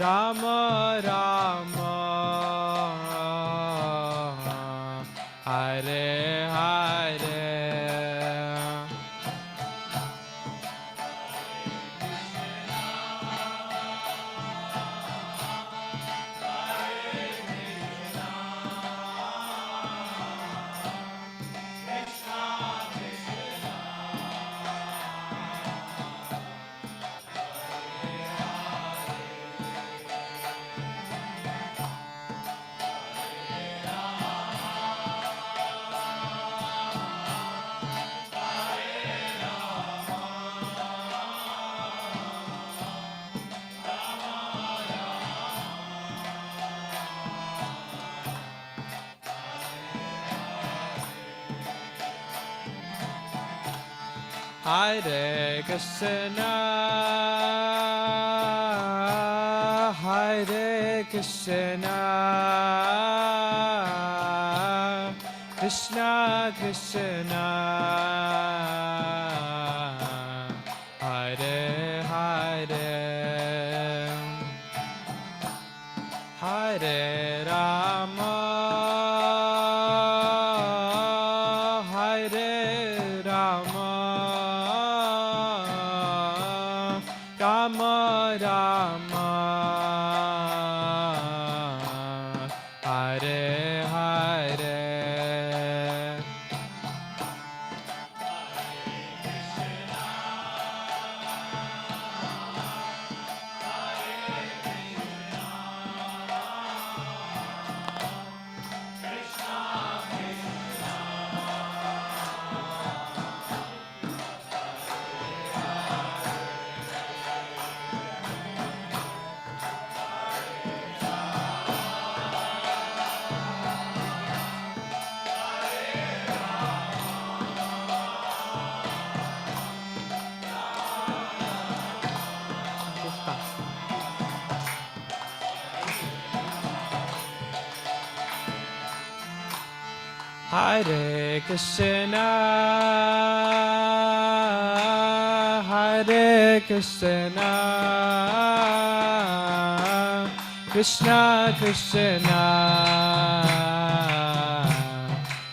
Rama Rama Hare Hare Hare Krishna, Hare Krishna, Krishna Krishna, Hare Hare, Hare Rama, Hare Rama, Rama Rama, Hare Hare, Hare Krishna, Hare Krishna, Krishna Krishna,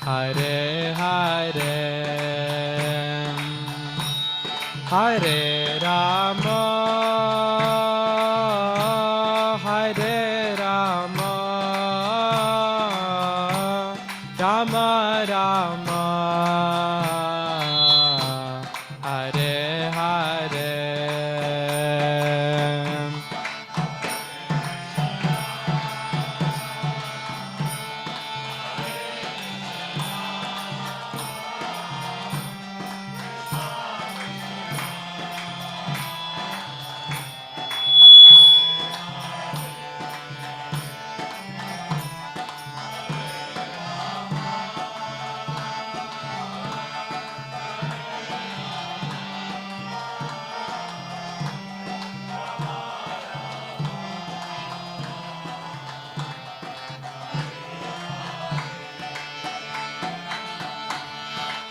Hare Hare, Hare Rama, Hare Rama, Rama Rama, Hare Hare,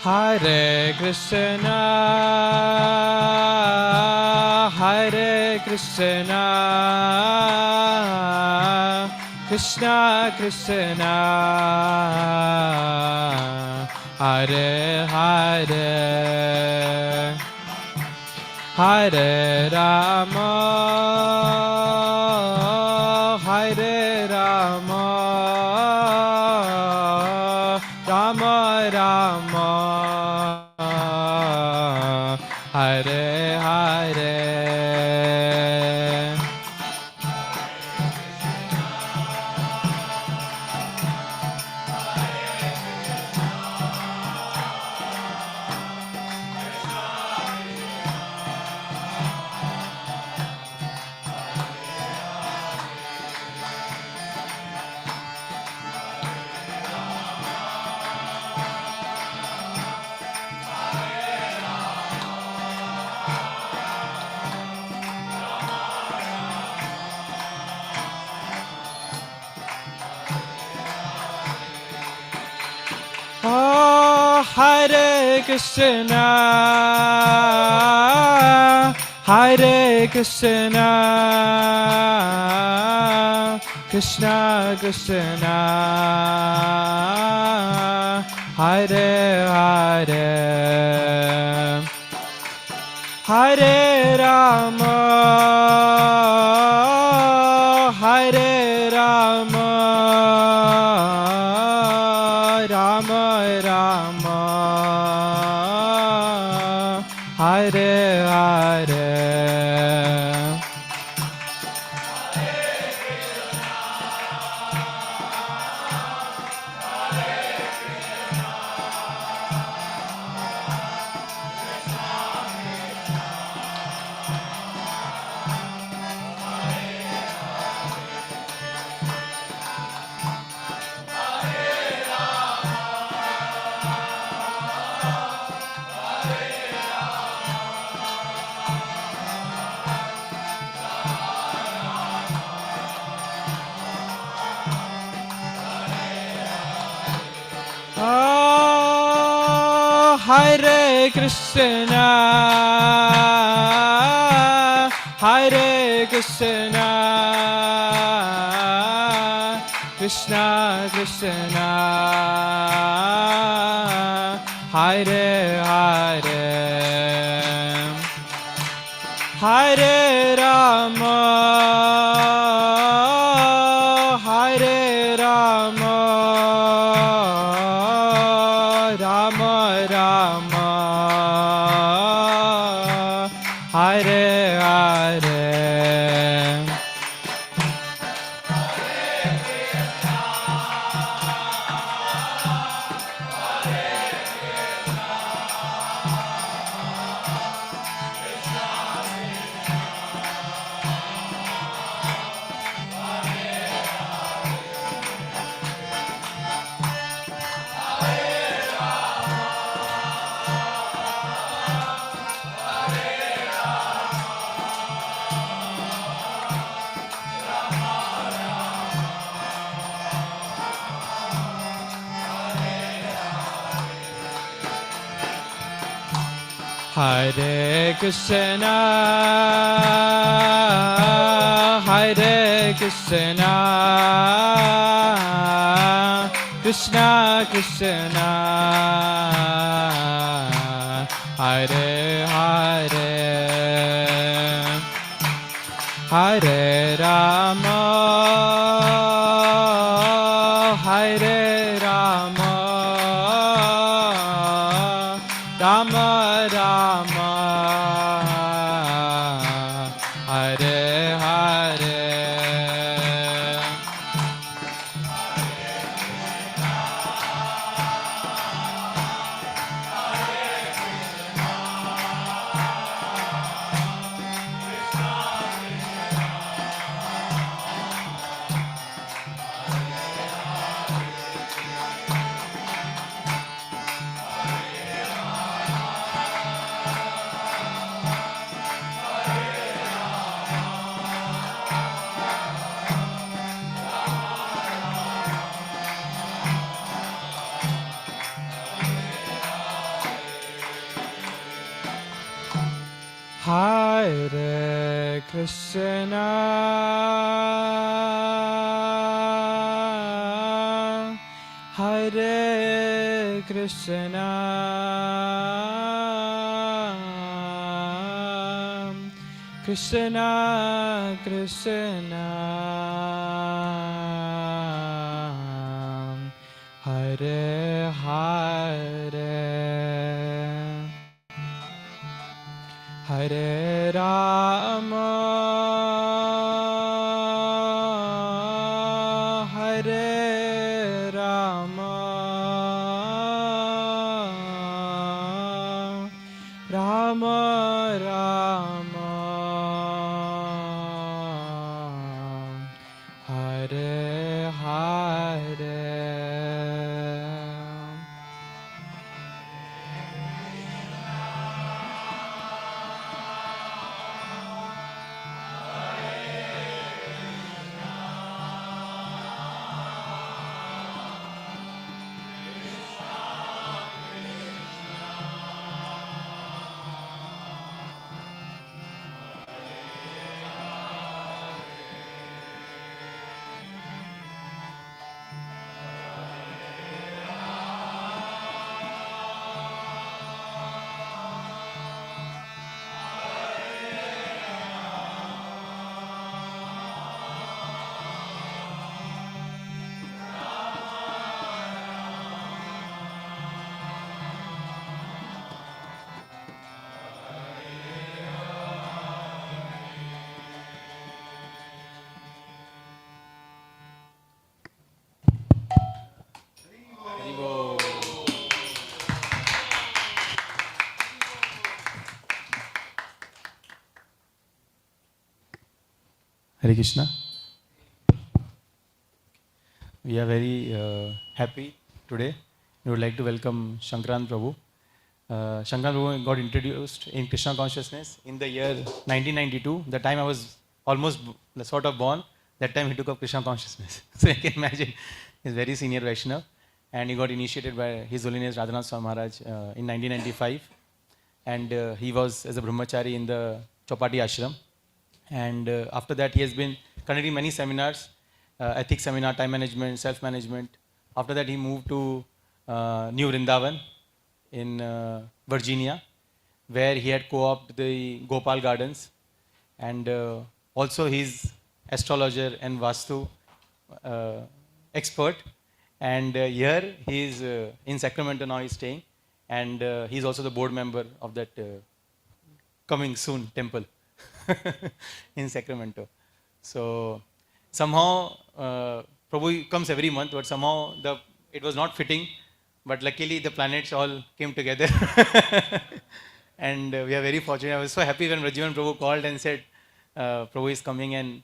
Hare Krishna, Hare Krishna, Krishna Krishna, Hare Hare, Hare Rama, Hare Rama, Rama Rama, Hare Hare, Oh, Hare Krishna, Hare Krishna, Krishna Krishna, Hare Hare, Hare Rama, Hare Rama, Rama Rama, Hare Hare. Hare Krishna, Hare Krishna, Krishna Krishna, Hare Hare, Hare Rama, Hare Rama, Rama Rama, Hare Hare. Hare Krishna, Hare Krishna, Krishna Krishna, Hare Hare, Hare Rama, Hare Rama, Rama Rama, Hare Hare. Hare Krishna, Hare Krishna, Krishna Krishna, Hare Hare, Hare Rama, Hare Rama, Rama Rama, Hare Hare. Hare Krishna. We are very happy today. We would like to welcome Shankarananda Prabhu. Shankarananda Prabhu got introduced in Krishna consciousness in the year 1992. The time I was almost sort of born, that time he took up Krishna consciousness. So you can imagine, he's very senior Vaishnava. And he got initiated by His Holiness Radhanath Swami Maharaj in 1995. And he was as a brahmachari in the Chopati ashram. And after that, he has been conducting many seminars, ethics seminar, time management, self-management. After that, he moved to New Vrindavan in Virginia, where he had co-opted the Gopal Gardens. And also he's astrologer and Vastu expert. And here he is in Sacramento now he's staying. And he's also the board member of that coming soon temple in Sacramento. So somehow Prabhu comes every month, but somehow it was not fitting. But luckily the planets all came together. And we are very fortunate. I was so happy when Rajivan Prabhu called and said Prabhu is coming and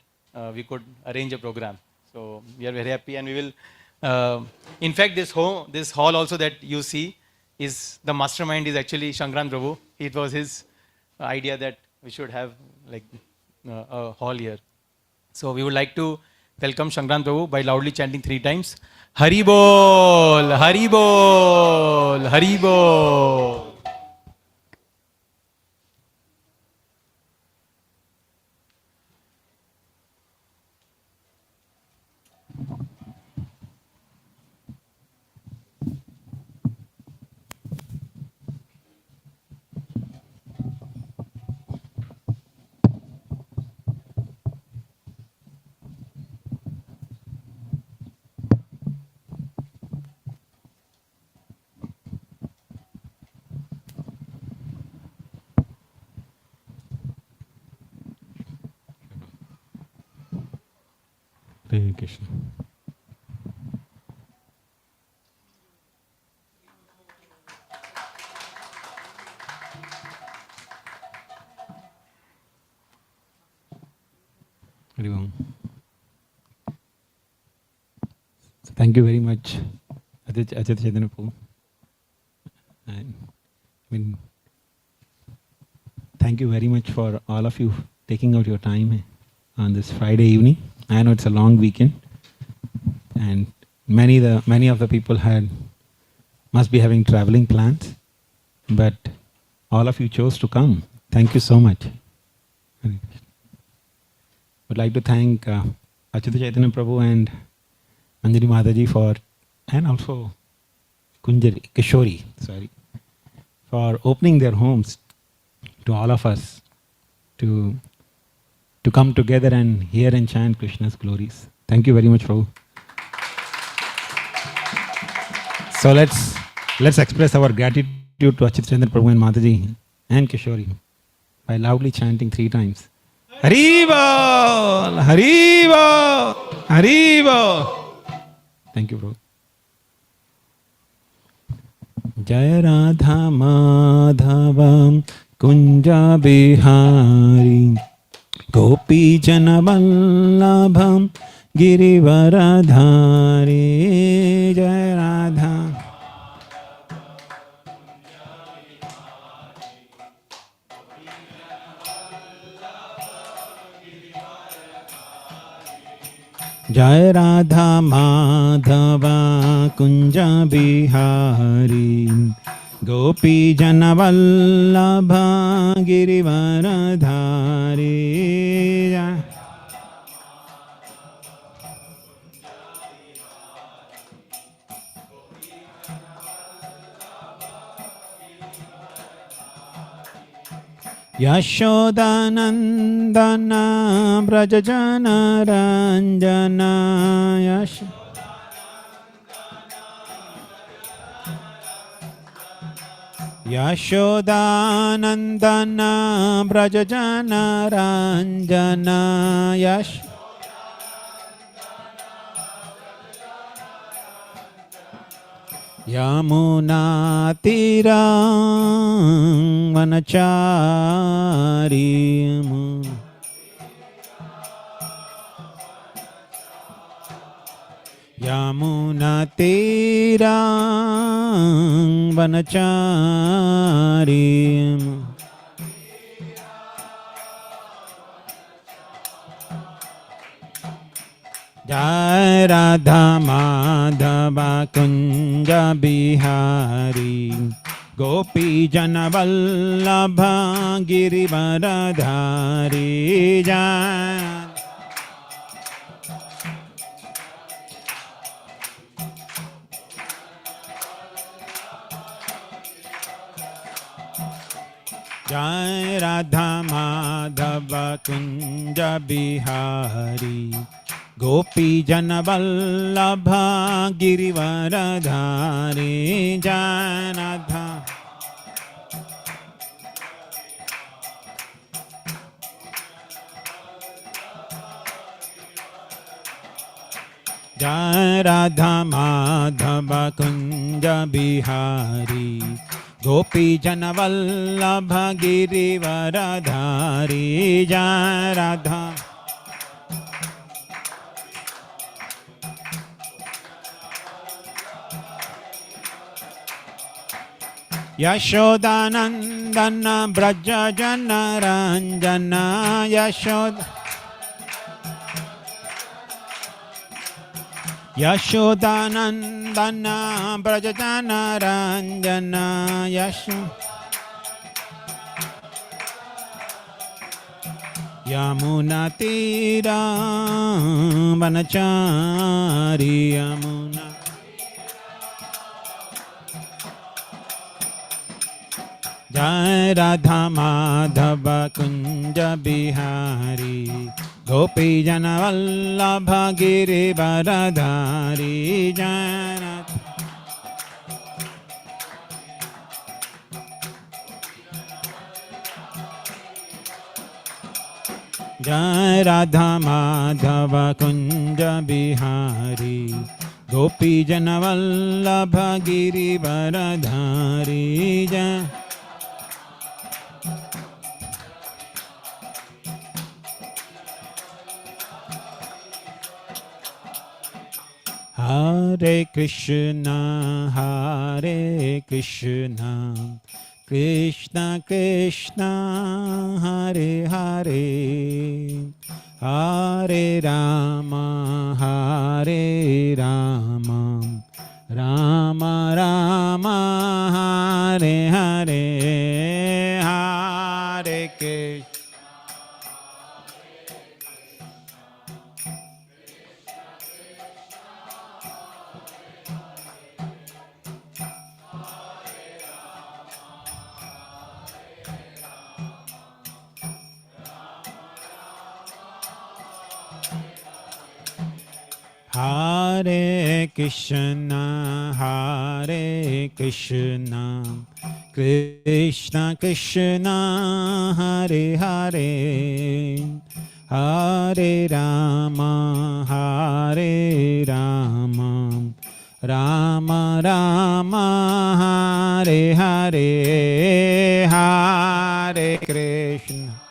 we could arrange a program. So we are very happy, and we will. In fact, this hall also that you see is the mastermind is actually Shankaran Prabhu. It was his idea that we should have like a hall here. So we would like to welcome Shankaran Prabhu by loudly chanting 3 times. Hari Bol, Hari Bol, Hari Bol. Hare Krishna. Hari Om. So thank you very much, Ajit Chaitanya Prabhu. And thank you very much for all of you taking out your time on this Friday evening. I know it's a long weekend, and many of the people must be having traveling plans, but all of you chose to come. Thank you so much. Would like to thank Achyuta Chaitanya Prabhu and Anjali Mataji and also Kishori, for opening their homes to all of us to come together and hear and chant Krishna's glories. Thank you very much, Prabhu. So let's express our gratitude to Achyuta Chaitanya Prabhu and Mataji and Kishori by loudly chanting 3 times. Hari Bol, Hari Bol, Hari Bol. Thank you, Prabhu. Jaya Radha Madhavam Kunja Bihari Gopi Janavallabham Girivaradhari. Jaya Radha. Jai Radha Madhava Kunja Bihari Gopi Janavallabha Girivaradhari. Yashodanandana Brajajana Ranjana Yashodanandana Brajajana Ranjana Yamuna Tirang Vanachari Yamunatirang vanacharim Jai Radha Madhava Kunja Bihari Gopi Jana Vallabha Girivaradhari Jai Jai Radha Madhava Kunja Bihari Gopi Jana Vallabha Girivaradhari Jai Radha Jai Radha Madhava Kunja Bihari Gopi Jana Vallabha Girivaradhari Jai Radha Yashodanandana Braja Jana Ranjana Yashodanandana Braja Jana Ranjana Yamuna Tira Vanachari Yamuna Jai Radha Madhava Kunja Bihari Gopi Jana Vallabha Girivaradhari Jai Radha Jai Radha Madhava Kunja Bihari Gopi Jana Vallabha Girivaradhari Jai Hare Krishna, Hare Krishna, Krishna Krishna, Hare Hare, Hare Rama, Hare Rama, Rama Rama, Hare Hare, Hare Krishna. Hare Krishna, Hare Krishna, Krishna Krishna, Hare Hare, Hare Rama, Hare Rama, Rama Rama, Hare Hare, Hare Krishna.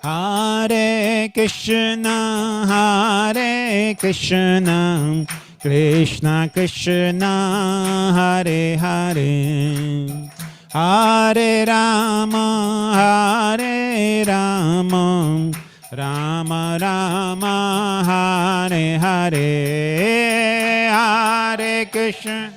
Hare Krishna, Hare Krishna, Krishna Krishna, Hare Hare, Hare Rama, Hare Rama, Rama Rama, Hare Hare, Hare Krishna.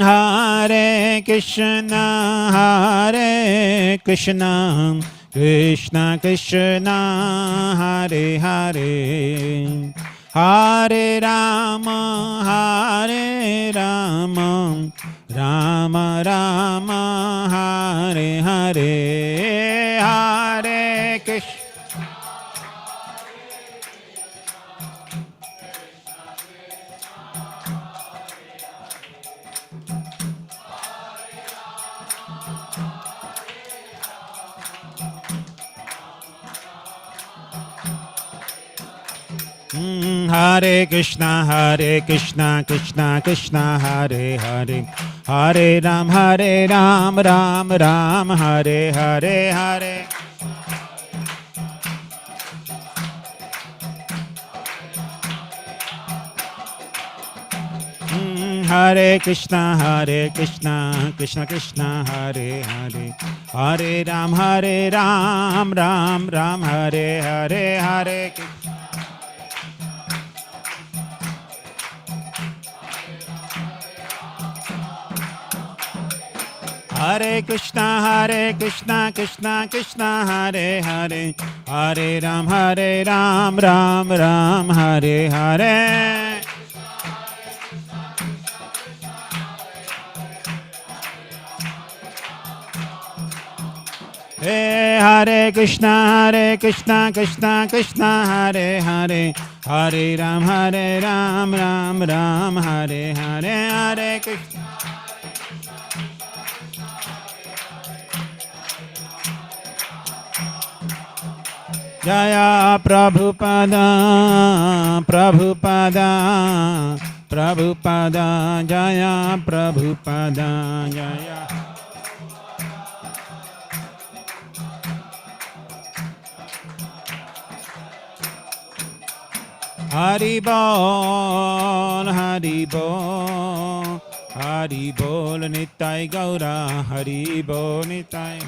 Hare Krishna, Hare Krishna, Krishna Krishna, Hare Hare, Hare Rama, Hare Rama, Rama Rama, Hare Hare, Hare Krishna, Krishna Krishna, Hare Hare, Hare Ram, Ram Ram, Hare Hare, Hare. Hare Krishna, Krishna Krishna, Hare Hare, Hare Ram, Ram Ram, Hare Hare, Hare. Hare Krishna, Krishna Krishna, Hare Hare, Hare Ram, Ram Ram, Hare Hare. Hare Krishna, Krishna Krishna, Hare Hare, Hare Ram, Ram Ram, Hare Hare, Hare Krishna. Jaya Prabhupada, Jaya Prabhupada, Jaya. Hari Bol, Hari Bol, Nitai Gaura, Hari Bol, Nitai.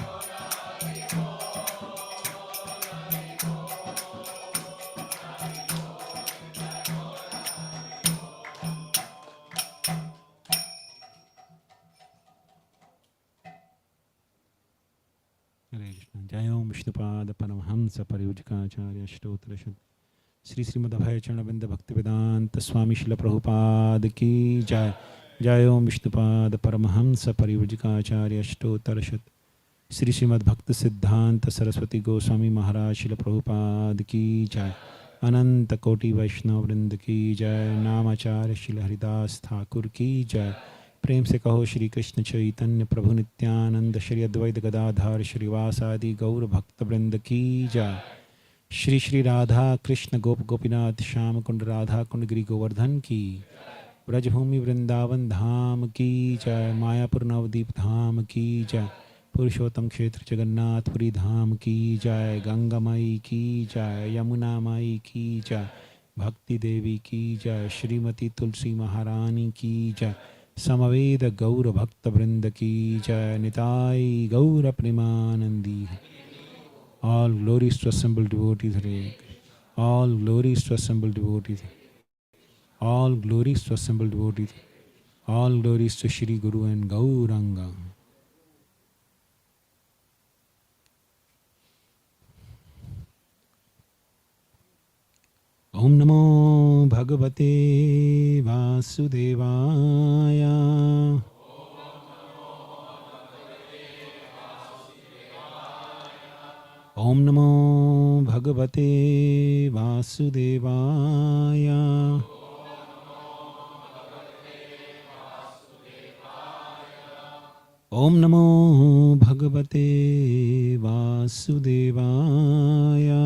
Jai Om Vishnupada Paramahamsa Pariyujikacharya Shtotra Shad Sri Srimad Abhay Chanabinda Bhaktivedanta Swami Srila Prabhupada Ki Jai. Jai Om Vishnupada Paramahamsa Pariyujikacharya Shtotra Shad Sri Srimad Bhakti Siddhanta Saraswati Goswami Maharaj Srila Prabhupada Ki Jai. Ananta Koti Vaishnava Vrinda Ki Jai. Namacharya Srila Haridas Thakur Ki Jai. प्रेम से कहो श्री कृष्ण चैतन्य प्रभु नित्यानंद श्री अद्वैत गदाधार श्रीवासादि गौर भक्त वृंद की जय. श्री श्री राधा कृष्ण गोप गोपीनाथ श्याम कुंड राधा कुंड गिरि गोवर्धन की. ब्रजभूमि वृंदावन धाम की जय. मायापुर नवदीप धाम की जय. पुरुषोत्तम क्षेत्र जगन्नाथपुरी धाम की जय. गंगा माई की जय. यमुना माई की जय. भक्ति देवी की जय. श्रीमती तुलसी महारानी की जय. समवेद गौर भक्त वृंद की जय. निताई गौर Premanandi. All glories to assembled devotees. Hare. All glories to assembled devotees. All glories to assembled devotees. All glories to Shri Guru and Gauranga. Om Namo Bhagavate Vasudevaya. Om Namo Bhagavate Vasudevaya. Om Namo Bhagavate Vasudevaya.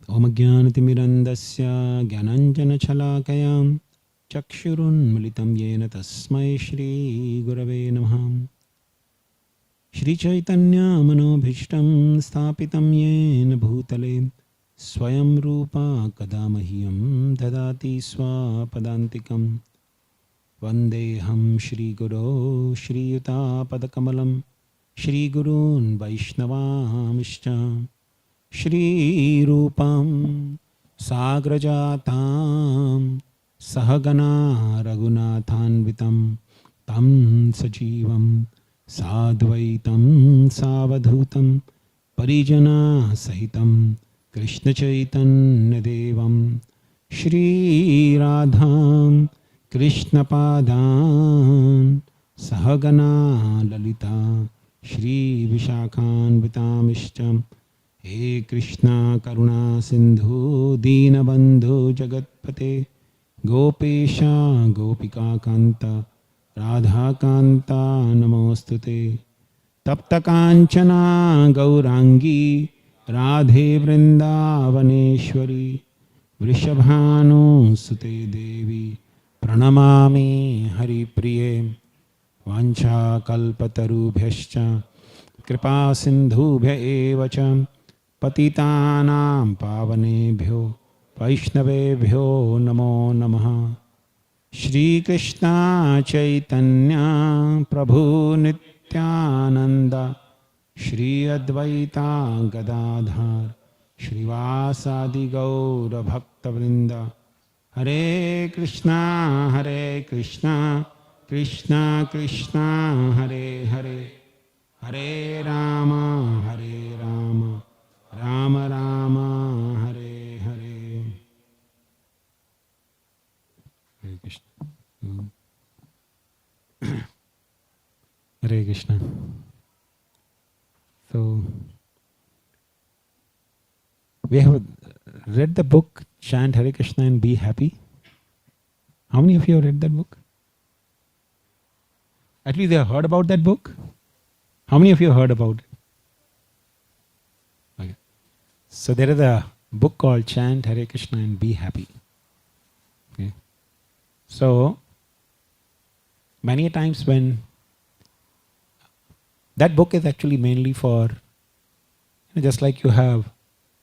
Om Jnanatimirandasya Jnananjana Chalakayam Chakshurunmilitam Yena Tasmai Shri Gurave Namah. Shri Chaitanya Manobhishtam Sthapitam Yena Bhutale Swayam Rupa Kadamahyam Dadati Swapadantikam. Vandeham Shri Guru Shri Yuta Padakamalam Shri Gurun Vaishnavamishcha Shri Rupam Sagrajatam Sahagana Raghunathanvitam Tam Sajivam Sadvaitam Savadhutam Parijana Sahitam Krishna Chaitanya Devam Shri Radham Krishna Padan Sahagana Lalita Shri Vishakhanvitamishcham. He Krishna Karuna Sindhu Deenabandhu Jagatpate Gopesha Gopika Kanta Radha Kanta Namostute Tapta Kanchana Gaurangi Radhe Vrindavaneshwari Vrishabhanu Sute Devi Pranamami Hari Priye Vancha Kalpatarubhyascha Kripa Sindhubhya Evacha Patitanam Pavanebhyo Vaishnavebhyo Namo Namaha Shri Krishna Chaitanya Prabhu Nityananda Shri Advaita Gadadhar Shrivasadi Gaura Bhakta Vrinda Hare Krishna Krishna Krishna Hare Hare Hare Rama Rama Rama Hare Hare Hare Krishna. Hare Krishna. So, we have read the book Chant Hare Krishna and Be Happy. How many of you have read that book? At least they have heard about that book. How many of you have heard about it? Okay. So there is a book called Chant Hare Krishna and Be Happy. Okay. So many times when that book is actually mainly for, just like you have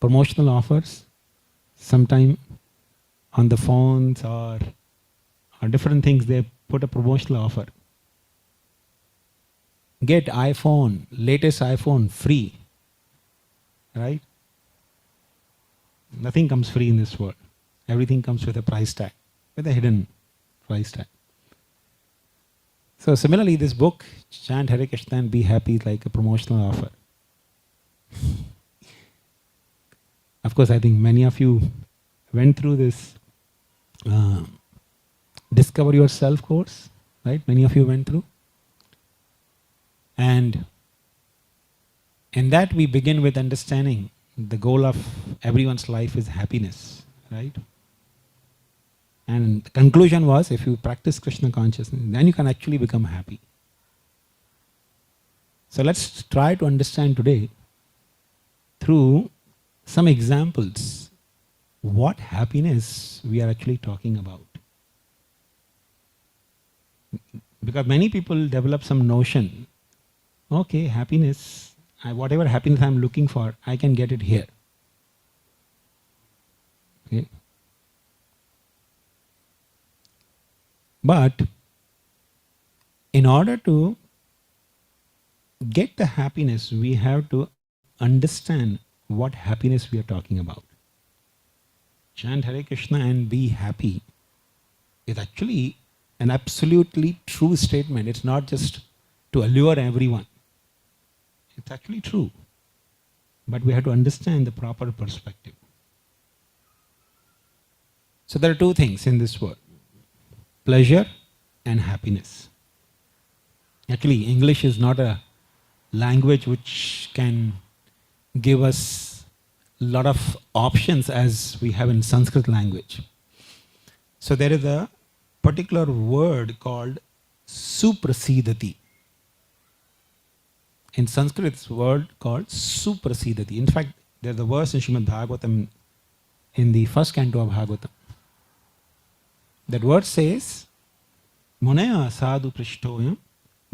promotional offers, sometime on the phones or different things they put a promotional offer. Get iPhone, latest iPhone free, right? Nothing comes free in this world. Everything comes with a price tag, with a hidden price tag. So similarly, this book, Chant Hare Krishna and Be Happy, is like a promotional offer. Of course, I think many of you went through this Discover Yourself course, right? Many of you went through. And in that we begin with understanding the goal of everyone's life is happiness, right? And the conclusion was, if you practice Krishna consciousness, then you can actually become happy. So let's try to understand today through some examples what happiness we are actually talking about. Because many people develop some notion, okay, happiness, whatever happiness I'm looking for, I can get it here. Okay. But in order to get the happiness, we have to understand what happiness we are talking about. Chant Hare Krishna and be happy is actually an absolutely true statement. It's not just to allure everyone. It's actually true. But we have to understand the proper perspective. So there are two things in this world: pleasure and happiness. Actually, English is not a language which can give us a lot of options as we have in Sanskrit language. So there is a particular word called suprasidati. In Sanskrit, it's a word called suprasidati. In fact, there's a verse in Srimad Bhagavatam, in the first canto of Bhagavatam. That word says, Munaya sadhu prishtoyam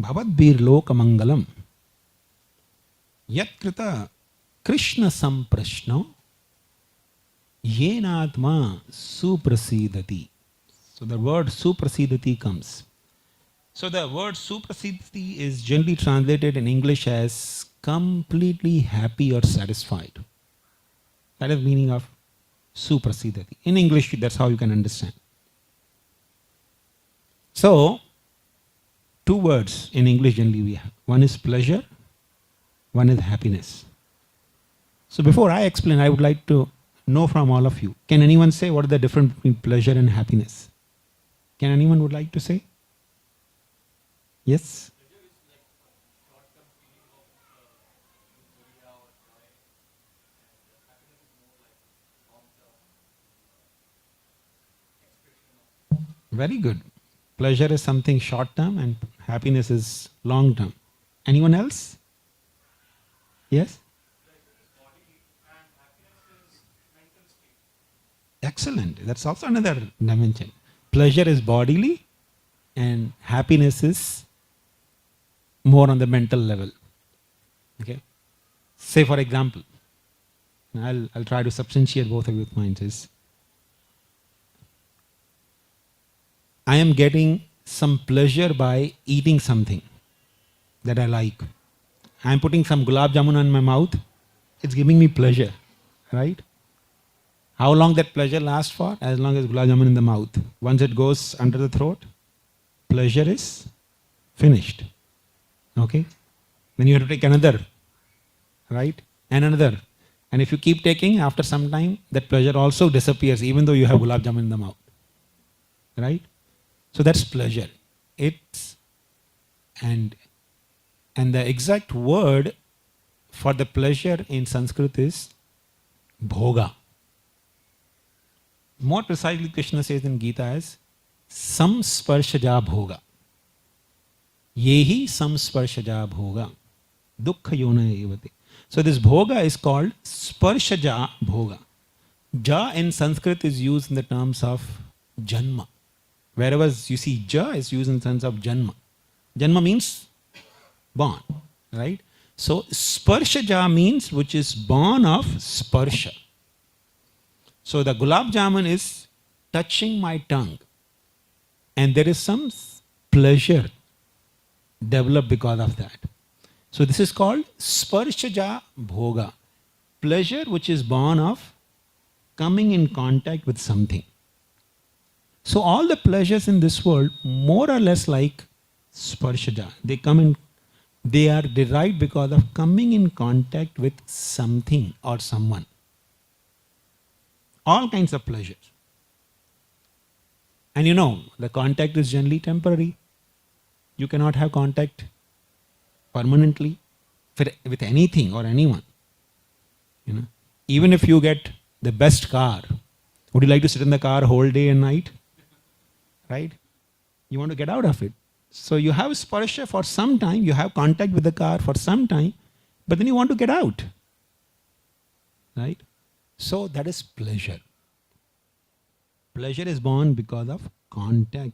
bhavadbir loka mangalam yat krita Krishna samprashno yenatma suprasidati. So the word suprasidati comes. So the word suprasidati is generally translated in English as completely happy or satisfied. That is the meaning of suprasidati. In English, that's how you can understand. So, two words in English generally we have. One is pleasure, one is happiness. So before I explain, I would like to know from all of you. Can anyone say what is the difference between pleasure and happiness? Can anyone would like to say? Yes? Very good. Pleasure is something short term and happiness is long term. Anyone else? Yes? Excellent. That's also another dimension. Pleasure is bodily and happiness is more on the mental level. Okay? Say for example, I'll try to substantiate both of your points is I am getting some pleasure by eating something that I like. I am putting some gulab jamun in my mouth. It's giving me pleasure, right? How long that pleasure lasts for? As long as gulab jamun in the mouth. Once it goes under the throat, pleasure is finished. Okay? Then you have to take another, right? And another. And if you keep taking, after some time, that pleasure also disappears, even though you have gulab jamun in the mouth. Right? So that's pleasure. It's and the exact word for the pleasure in Sanskrit is bhoga. More precisely, Krishna says in Gita as samsparshaja bhoga. Yehi samsparshaja bhoga. Dukkha yona evate. So this bhoga is called sparshaja bhoga. Ja in Sanskrit is used in the terms of janma. Wherever you see ja is used in the sense of janma. Janma means born, right? So sparshaja means which is born of sparsha. So the gulab jamun is touching my tongue and there is some pleasure developed because of that. So this is called sparshaja bhoga. Pleasure which is born of coming in contact with something. So all the pleasures in this world more or less like sparshaja. They are derived because of coming in contact with something or someone. All kinds of pleasures. And you know, the contact is generally temporary. You cannot have contact permanently with anything or anyone. You know, even if you get the best car, would you like to sit in the car whole day and night? Right? You want to get out of it. So you have sparsha for some time, you have contact with the car for some time, but then you want to get out. Right? So that is pleasure. Pleasure is born because of contact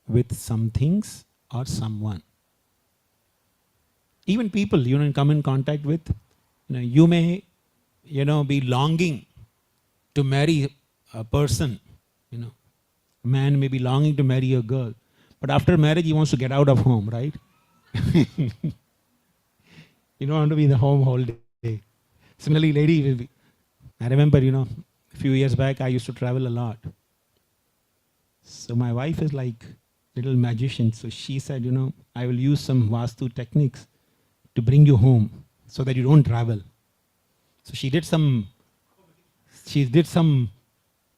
with some things or someone. Even people you come in contact with, you may be longing to marry a person. A man may be longing to marry a girl, but after marriage he wants to get out of home, right? You don't want to be in the home all day. Similarly, lady will be. I remember, a few years back I used to travel a lot. So my wife is like little magician. So she said, I will use some Vastu techniques to bring you home so that you don't travel. So she did some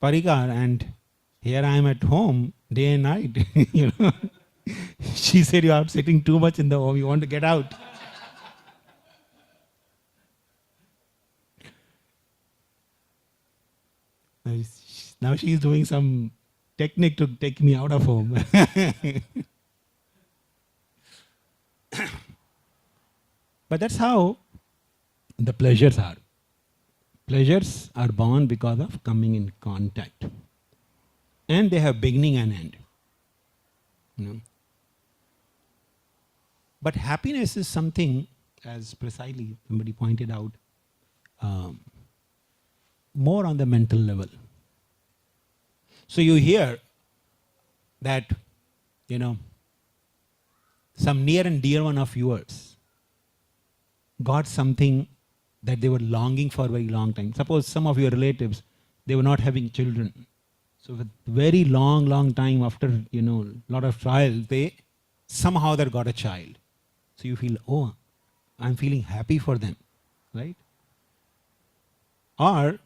parigar, and here I am at home day and night. She said, you are sitting too much in the home, you want to get out. Now she is doing some technique to take me out of home. But that's how the pleasures are. Pleasures are born because of coming in contact. And they have beginning and end. But happiness is something, as precisely somebody pointed out, more on the mental level. So you hear that, some near and dear one of yours got something that they were longing for a very long time. Suppose some of your relatives, they were not having children. So with very long time after, lot of trials, they somehow they got a child. So you feel, oh, I'm feeling happy for them, right? Or,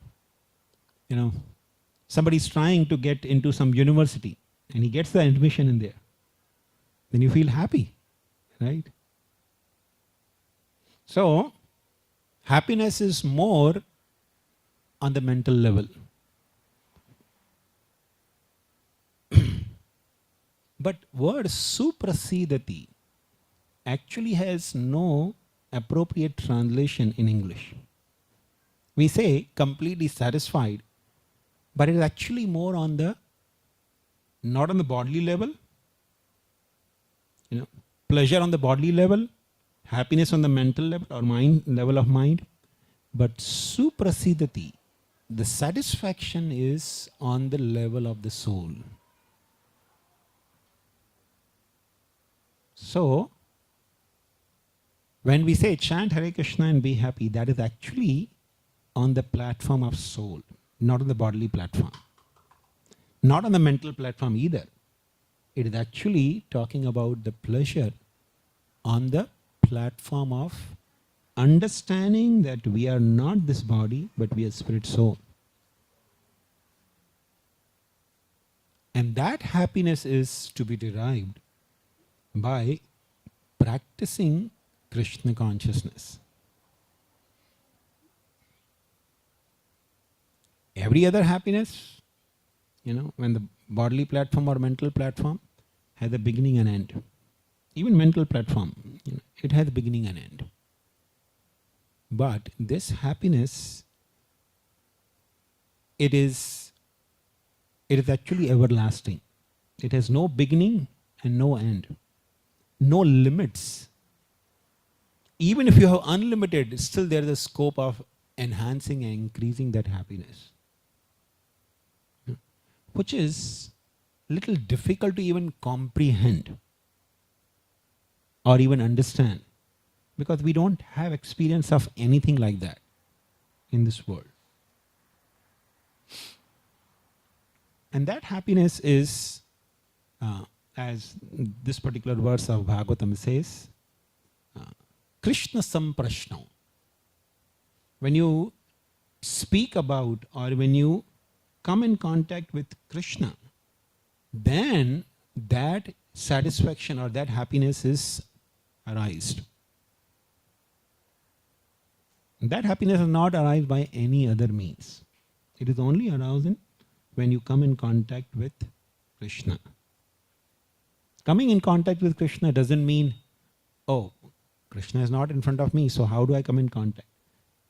somebody's trying to get into some university and he gets the admission in there. Then you feel happy, right? So, happiness is more on the mental level. But word suprasidati actually has no appropriate translation in English. We say completely satisfied, but it is actually more on the, not on the bodily level, pleasure on the bodily level, happiness on the mental level or mind level of mind, but suprasidati, the satisfaction is on the level of the soul. So, when we say chant Hare Krishna and be happy, that is actually on the platform of soul, not on the bodily platform, not on the mental platform either. It is actually talking about the pleasure on the platform of understanding that we are not this body, but we are spirit soul. And that happiness is to be derived by practicing Krishna consciousness. Every other happiness, when the bodily platform or mental platform has a beginning and end. Even mental platform, it has a beginning and end. But this happiness, it is actually everlasting. It has no beginning and no end. No limits. Even if you have unlimited, still there is a scope of enhancing and increasing that happiness, which is little difficult to even comprehend or even understand, because we don't have experience of anything like that in this world. And that happiness is, as this particular verse of Bhagavatam says, Krishna samprashno. When you speak about or when you come in contact with Krishna, then that satisfaction or that happiness is arised. That happiness is not arised by any other means. It is only arousing when you come in contact with Krishna. Coming in contact with Krishna doesn't mean, oh, Krishna is not in front of me, so how do I come in contact?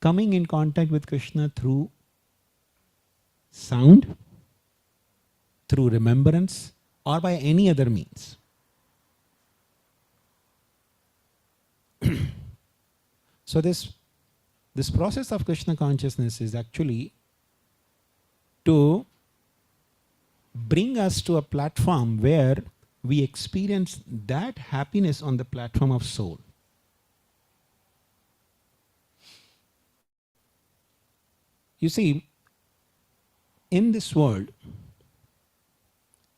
Coming in contact with Krishna through sound, through remembrance, or by any other means. So this process of Krishna consciousness is actually to bring us to a platform where we experience that happiness on the platform of soul. You see, in this world,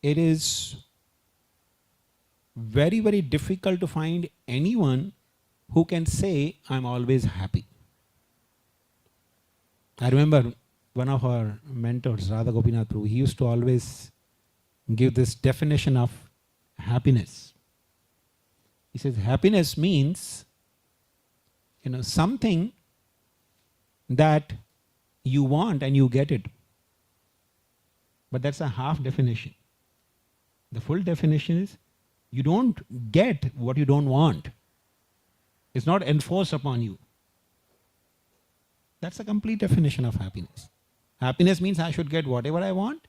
it is very, very difficult to find anyone who can say, I'm always happy. I remember one of our mentors, Radha Gopinath Prabhu, he used to always give this definition of happiness. He says, happiness means, something that you want and you get it. But that's a half definition. The full definition is, you don't get what you don't want. It's not enforced upon you. That's a complete definition of happiness. Happiness means I should get whatever I want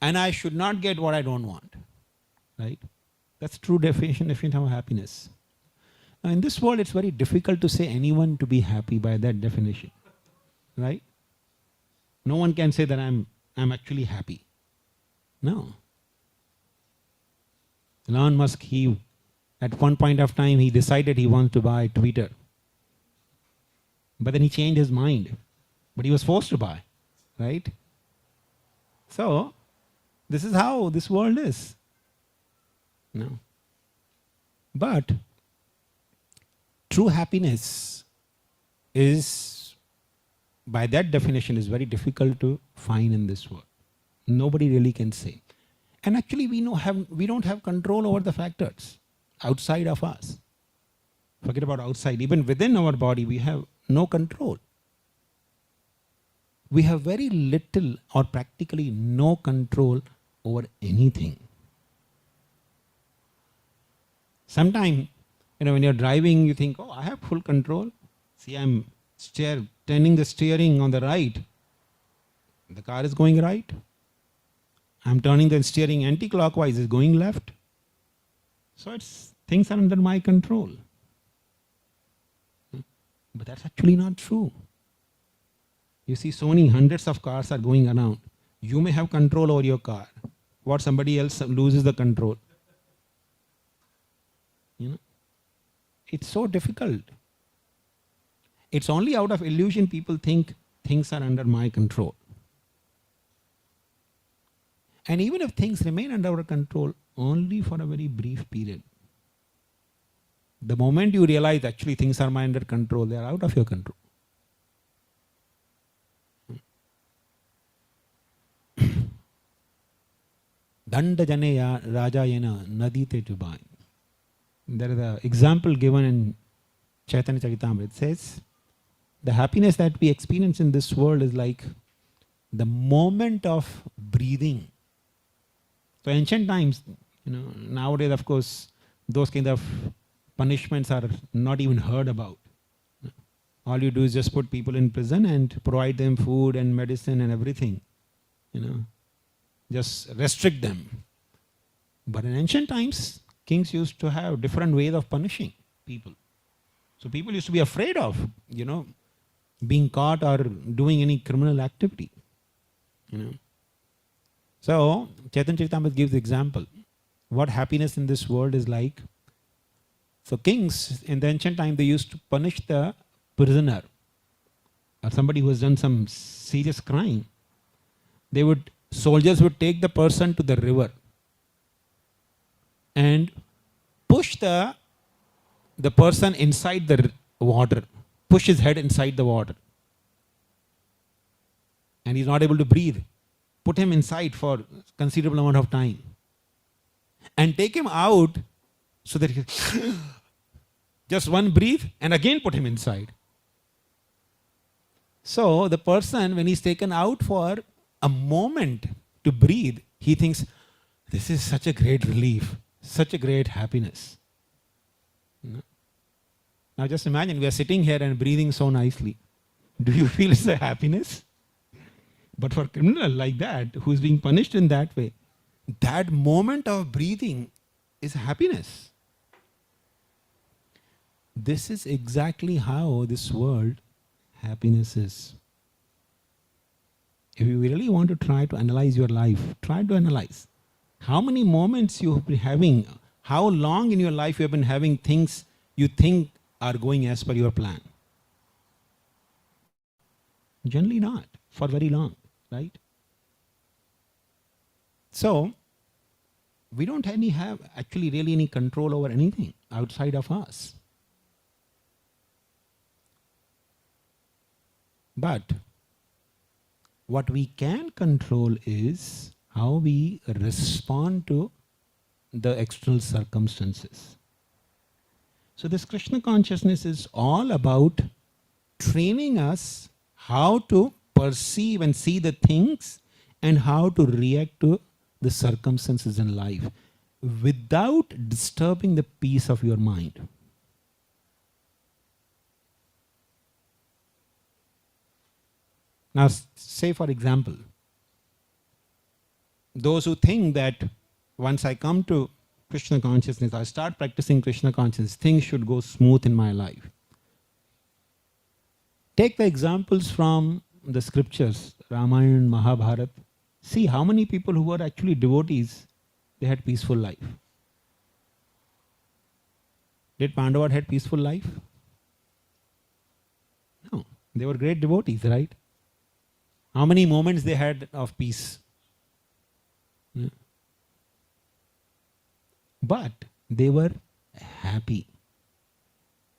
and I should not get what I don't want. Right? That's true definition of happiness. Now in this world, it's very difficult to say anyone to be happy by that definition. Right? No one can say that I'm actually happy. No. Elon Musk, at one point of time, he decided he wants to buy Twitter. But then he changed his mind. But he was forced to buy. Right? So, this is how this world is. No. But true happiness is, by that definition, is very difficult to find in this world. Nobody really can say. And actually we don't have control over the factors outside of us. Forget about outside. Even within our body, we have no control. We have very little or practically no control over anything. Sometimes, when you're driving, you think, oh, I have full control. See, I'm turning the steering on the right. The car is going right. I'm turning the steering anti-clockwise, it's going left. So things are under my control. But that's actually not true. You see, so many hundreds of cars are going around. You may have control over your car. What somebody else loses the control. It's so difficult. It's only out of illusion people think things are under my control. And even if things remain under our control, only for a very brief period. The moment you realize actually things are under control, they are out of your control. Danda janeya rajayena nadite tubai. There is an example given in Chaitanya Charitamrita. It says, the happiness that we experience in this world is like the moment of breathing. So ancient times, nowadays of course, those kind of punishments are not even heard about. All you do is just put people in prison and provide them food and medicine and everything. Just restrict them. But in ancient times, kings used to have different ways of punishing people. So people used to be afraid of, being caught or doing any criminal activity. So Chaitanya Charitamrita gives the example. What happiness in this world is like. So kings in the ancient time, they used to punish the prisoner or somebody who has done some serious crime. Soldiers would take the person to the river and push the person inside the water, push his head inside the water. And he's not able to breathe. Put him inside for a considerable amount of time. And take him out so that he just one breathe and again put him inside. So the person, when he's taken out for a moment to breathe, he thinks, this is such a great relief, such a great happiness. Now just imagine, we are sitting here and breathing so nicely. Do you feel it's a happiness? But for a criminal like that, who's being punished in that way, that moment of breathing is happiness. This is exactly how this world happiness is. If you really want to try to analyze your life, try to analyze how many moments you have been having, how long in your life you have been having things you think are going as per your plan. Generally not, for very long, right? So, we don't have actually really any control over anything outside of us. But what we can control is how we respond to the external circumstances. So this Krishna consciousness is all about training us how to perceive and see the things and how to react to the circumstances in life without disturbing the peace of your mind. Now, say for example, those who think that once I come to Krishna consciousness, I start practicing Krishna consciousness, things should go smooth in my life. Take the examples from the scriptures, Ramayana, Mahabharata. See how many people who were actually devotees, they had peaceful life. Did Pandavas had peaceful life? No. They were great devotees, right? How many moments they had of peace? Yeah. But they were happy.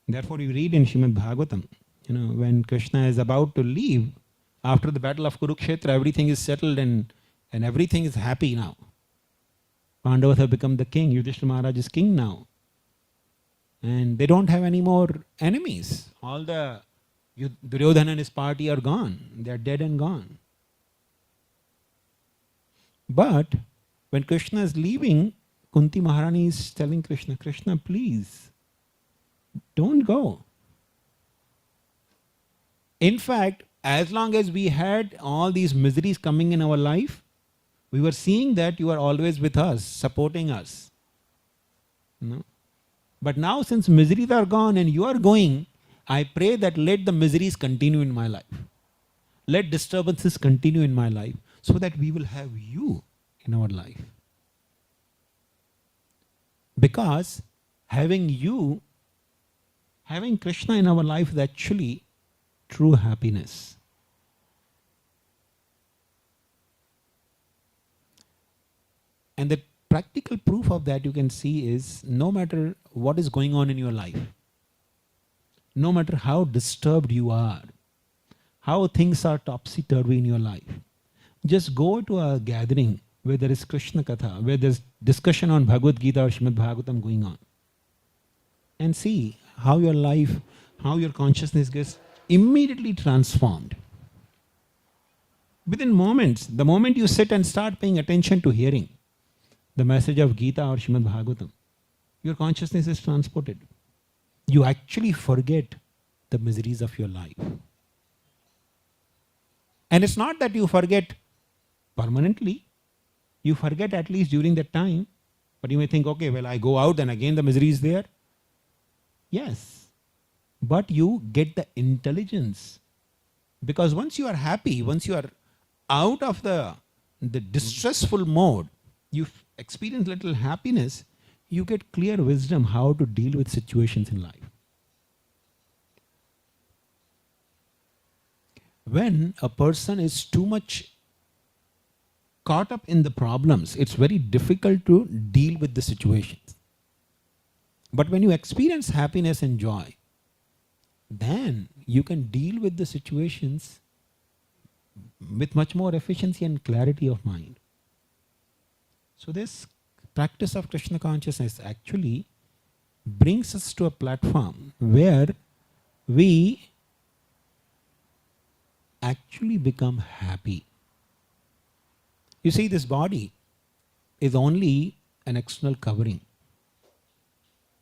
Therefore you read in Srimad Bhagavatam, when Krishna is about to leave, after the battle of Kurukshetra, everything is settled and everything is happy now. Pandavas have become the king. Yudhishthira Maharaj is king now. And they don't have any more enemies. All the Duryodhana and his party are gone. They are dead and gone. But when Krishna is leaving, Kunti Maharani is telling Krishna, Krishna, please, don't go. In fact, as long as we had all these miseries coming in our life, we were seeing that you are always with us, supporting us. No? But now since miseries are gone and you are going, I pray that let the miseries continue in my life. Let disturbances continue in my life so that we will have you in our life. Because having you, having Krishna in our life is actually true happiness. And the practical proof of that you can see is no matter what is going on in your life, no matter how disturbed you are, how things are topsy-turvy in your life, just go to a gathering where there is Krishna Katha, where there is discussion on Bhagavad Gita or Srimad Bhagavatam going on, and see how your life, how your consciousness gets immediately transformed. Within moments, the moment you sit and start paying attention to hearing the message of Gita or Srimad Bhagavatam, your consciousness is transported. You actually forget the miseries of your life. And it's not that you forget permanently. You forget at least during that time. But you may think, okay, well, I go out and again the misery is there. Yes. But you get the intelligence. Because once you are happy, once you are out of the distressful mode, you experience little happiness, you get clear wisdom how to deal with situations in life. When a person is too much caught up in the problems, it's very difficult to deal with the situations. But when you experience happiness and joy, then you can deal with the situations with much more efficiency and clarity of mind. So this practice of Krishna consciousness actually brings us to a platform where we actually become happy. You see, this body is only an external covering.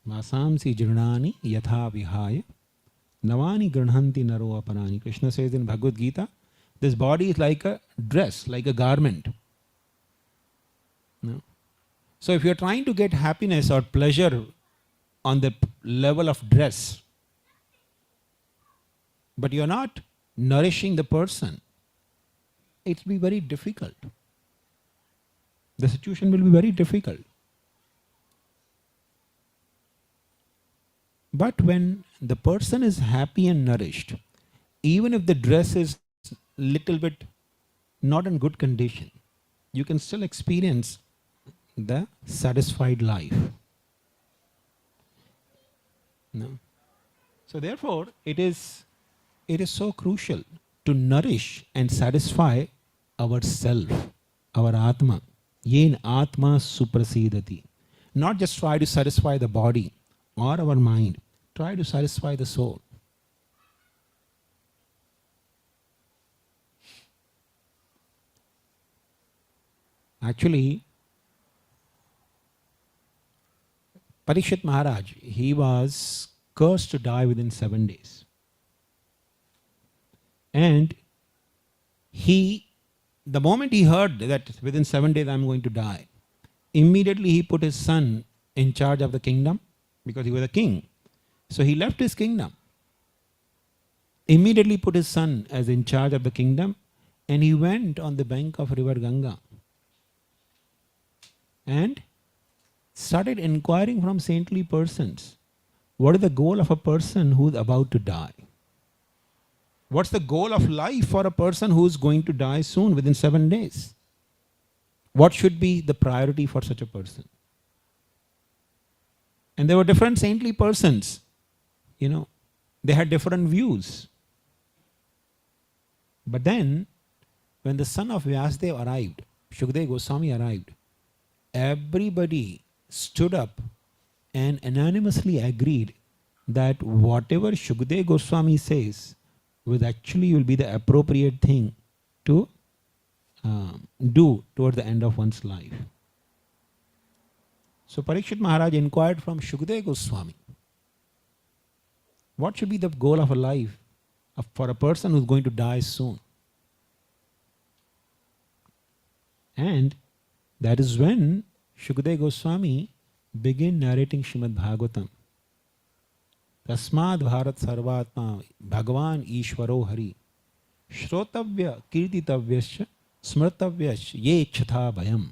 Masamsi jirnani yatha vihaya navani grhanti naro aparani. Krishna says in Bhagavad Gita, this body is like a dress, like a garment. No? So if you're trying to get happiness or pleasure on the level of dress, but you're not nourishing the person, it will be very difficult. The situation will be very difficult. But when the person is happy and nourished, even if the dress is little bit not in good condition, you can still experience the satisfied life. No? So therefore, it is so crucial to nourish and satisfy our self, our Atma. Yen Atma suprasidati. Not just try to satisfy the body or our mind, try to satisfy the soul. Actually, Parikshit Maharaj, he was cursed to die within 7 days. And the moment he heard that within 7 days I'm going to die, immediately he put his son in charge of the kingdom because he was a king. So he left his kingdom, immediately put his son as in charge of the kingdom, and he went on the bank of river Ganga and started inquiring from saintly persons, what is the goal of a person who is about to die? What's the goal of life for a person who is going to die soon, within 7 days? What should be the priority for such a person? And there were different saintly persons, they had different views. But then, when the son of Vyasadeva arrived, Shukdev Goswami arrived, everybody stood up and unanimously agreed that whatever Shukdev Goswami says will be the appropriate thing to do towards the end of one's life. So Parikshit Maharaj inquired from Shukadeva Goswami, what should be the goal of a life for a person who's going to die soon? And that is when Shukadeva Goswami began narrating Srimad Bhagavatam. Tasmad Bharat Sarvatma Bhagavan Ishvaro Hari Shrotavya Kirtitavyascha Smrtavyascha Ye Chatha Bhayam.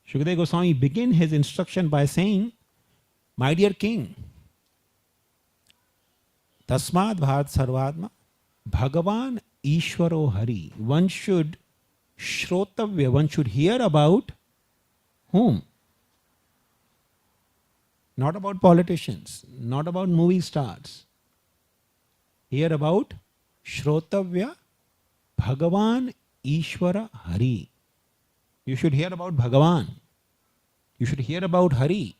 Shukadeva Goswami began his instruction by saying, my dear king, Tasmad Bharat Sarvatma Bhagavan Ishvaro Hari. One should Shrotavya, one should hear about whom? Not about politicians, not about movie stars. Hear about Shrotavya Bhagavan Ishvara Hari. You should hear about Bhagavan. You should hear about Hari,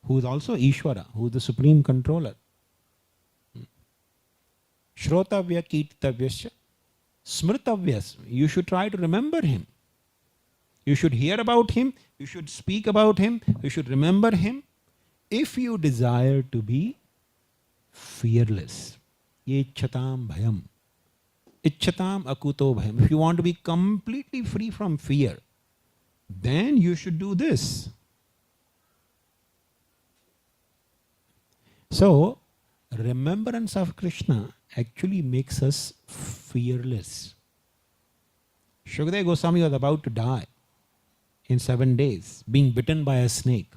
who is also Ishvara, who is the supreme controller. Shrotavya Kirtitavyasya Smrtavyas. You should try to remember him. You should hear about him. You should speak about him. You should remember him. If you desire to be fearless. Yechatam bhayam. Ichatam akuto bhayam. If you want to be completely free from fear, then you should do this. So, remembrance of Krishna actually makes us fearless. Shukadeva Goswami was about to die in 7 days, being bitten by a snake.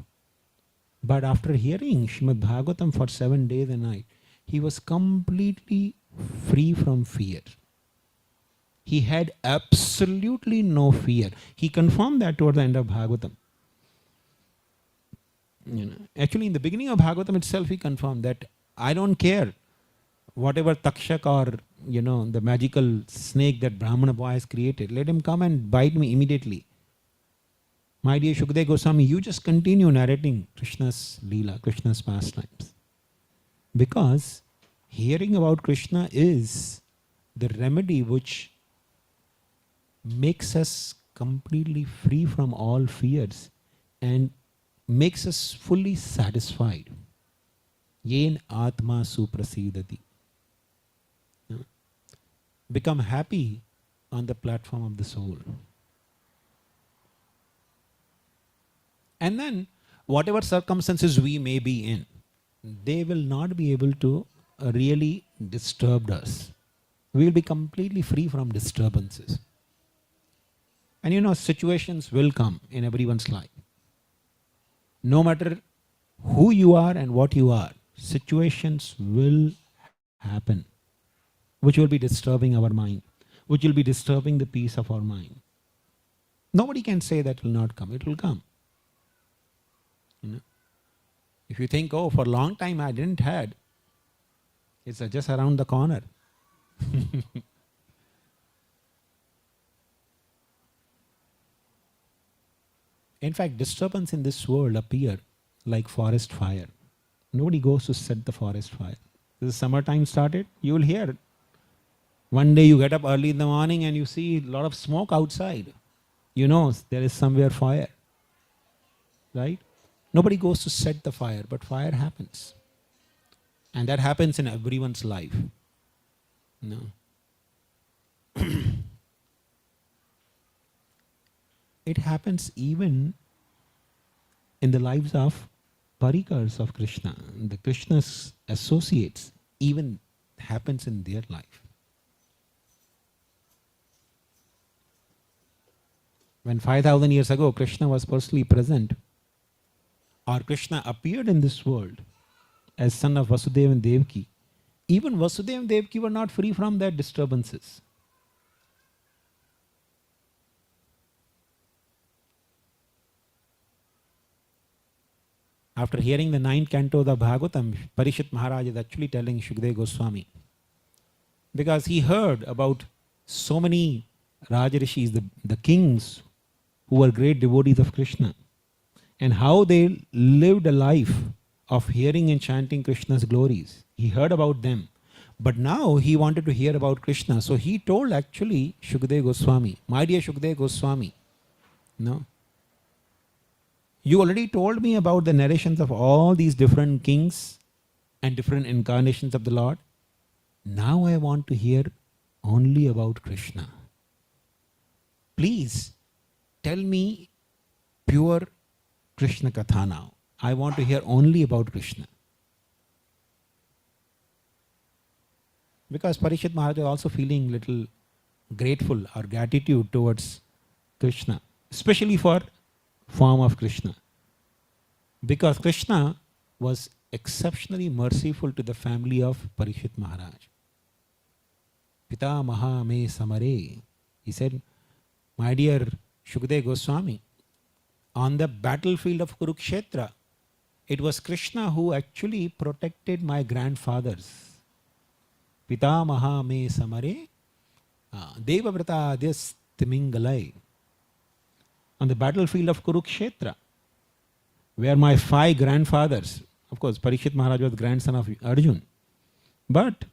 But after hearing Srimad Bhagavatam for 7 days and night, he was completely free from fear. He had absolutely no fear. He confirmed that toward the end of Bhagavatam. Actually, in the beginning of Bhagavatam itself, he confirmed that I don't care whatever takshak or the magical snake that Brahmana boy has created. Let him come and bite me immediately. My dear Shukadeva Goswami, you just continue narrating Krishna's Leela, Krishna's pastimes. Because hearing about Krishna is the remedy which makes us completely free from all fears and makes us fully satisfied. Yen Atma Suprasidati. Become happy on the platform of the soul. And then, whatever circumstances we may be in, they will not be able to really disturb us. We will be completely free from disturbances. And situations will come in everyone's life. No matter who you are and what you are, situations will happen which will be disturbing our mind, which will be disturbing the peace of our mind. Nobody can say that will not come. It will come. If you think, oh, for a long time I didn't had, it's just around the corner. In fact, disturbance in this world appear like forest fire. Nobody goes to set the forest fire. This summertime started, you will hear. One day you get up early in the morning and you see a lot of smoke outside. There is somewhere fire. Right? Nobody goes to set the fire, but fire happens. And that happens in everyone's life. It happens even in the lives of parikars of Krishna. The Krishna's associates even happens in their life. When 5,000 years ago Krishna was personally present, or Krishna appeared in this world as son of Vasudeva and Devaki, even Vasudeva and Devaki were not free from their disturbances. After hearing the 9th canto of the Bhagavatam, Parikshit Maharaj is actually telling Shukadeva Goswami, because he heard about so many Rajarishis, the kings who were great devotees of Krishna, and how they lived a life of hearing and chanting Krishna's glories. He heard about them. But now he wanted to hear about Krishna. So he told actually Shukadeva Goswami, my dear Shukadeva Goswami, No. You already told me about the narrations of all these different kings and different incarnations of the Lord. Now I want to hear only about Krishna. Please tell me pure Krishna Katha now. I want to hear only about Krishna. Because Parikshit Maharaj is also feeling little grateful or gratitude towards Krishna, especially for form of Krishna. Because Krishna was exceptionally merciful to the family of Parikshit Maharaj. Pita Maha Me Samare. He said, my dear Shukdev Goswami, on the battlefield of Kurukshetra, it was Krishna who actually protected my grandfathers. Pita Maha Me Samare, Devavrata Adis Timingalai. On the battlefield of Kurukshetra, where my 5 grandfathers, of course, Parikshit Maharaj was the grandson of Arjun, but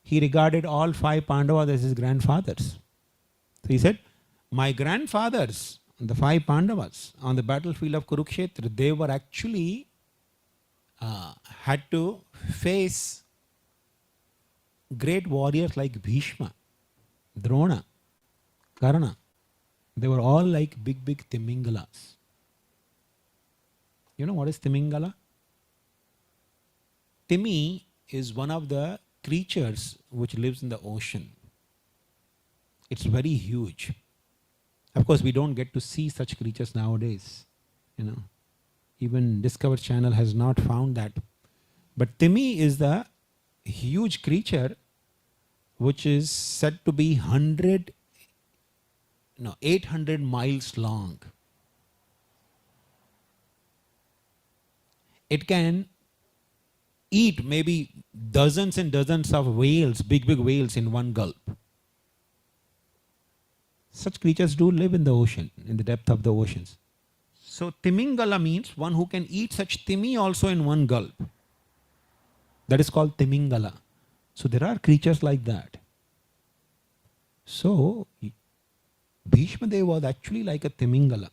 he regarded all 5 Pandavas as his grandfathers. So he said, my grandfathers, the 5 Pandavas, on the battlefield of Kurukshetra, they were actually had to face great warriors like Bhishma, Drona, Karna. They were all like big, big Timingalas. You know what is Timingala? Timi is one of the creatures which lives in the ocean. It's very huge. Of course, we don't get to see such creatures nowadays. You know, even Discovery Channel has not found that. But Timi is the huge creature which is said to be 800 miles long. It can eat maybe dozens and dozens of whales, big, big whales in one gulp. Such creatures do live in the ocean, in the depth of the oceans. So Timingala means one who can eat such Timi also in one gulp. That is called Timingala. So there are creatures like that. So Bhishma Dev was actually like a Timingala.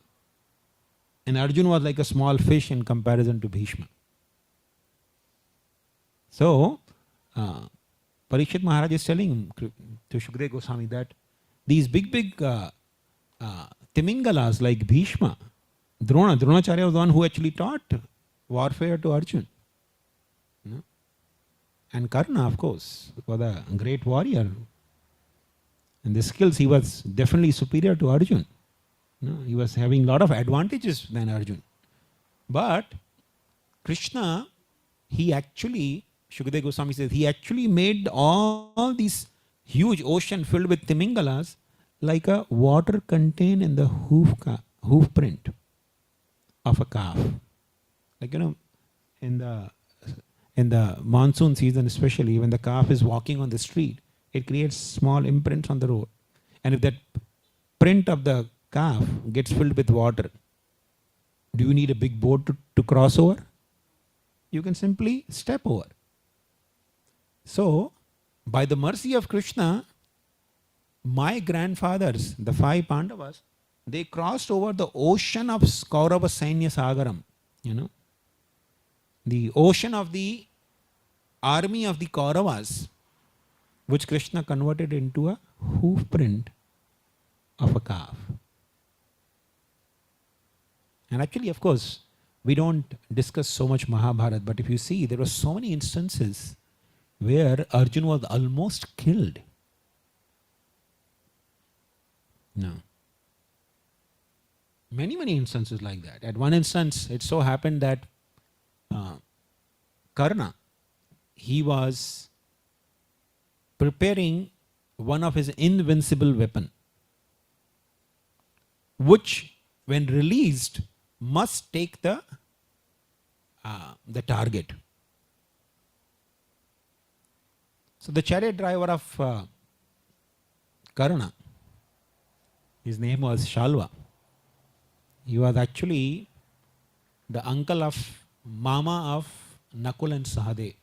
And Arjun was like a small fish in comparison to Bhishma. So Parikshit Maharaj is telling to Shukdev Goswami that these big, big Timingalas like Bhishma, Dronacharya was the one who actually taught warfare to Arjun. You know? And Karna, of course, was a great warrior. And the skills, he was definitely superior to Arjun. You know, he was having a lot of advantages than Arjun. But Krishna, he actually, Shukdev Goswami says, he actually made all these huge ocean filled with Timingalas like a water contained in the hoof print of a calf. Like, you know, in the monsoon season especially, when the calf is walking on the street, it creates small imprints on the road. And if that print of the calf gets filled with water, do you need a big boat to cross over? You can simply step over. So, by the mercy of Krishna, my grandfathers, the 5 Pandavas, they crossed over the ocean of Kaurava Sainya Sagaram. You know, the ocean of the army of the Kauravas, which Krishna converted into a hoof print of a calf. And actually, of course, we don't discuss so much Mahabharata, but if you see, there were so many instances where Arjun was almost killed. No. Many, many instances like that. At one instance, it so happened that Karna, he was preparing one of his invincible weapon, which, when released, must take the target. So the chariot driver of Karna, his name was Shalva. He was actually the uncle of Mama of Nakul and Sahadev.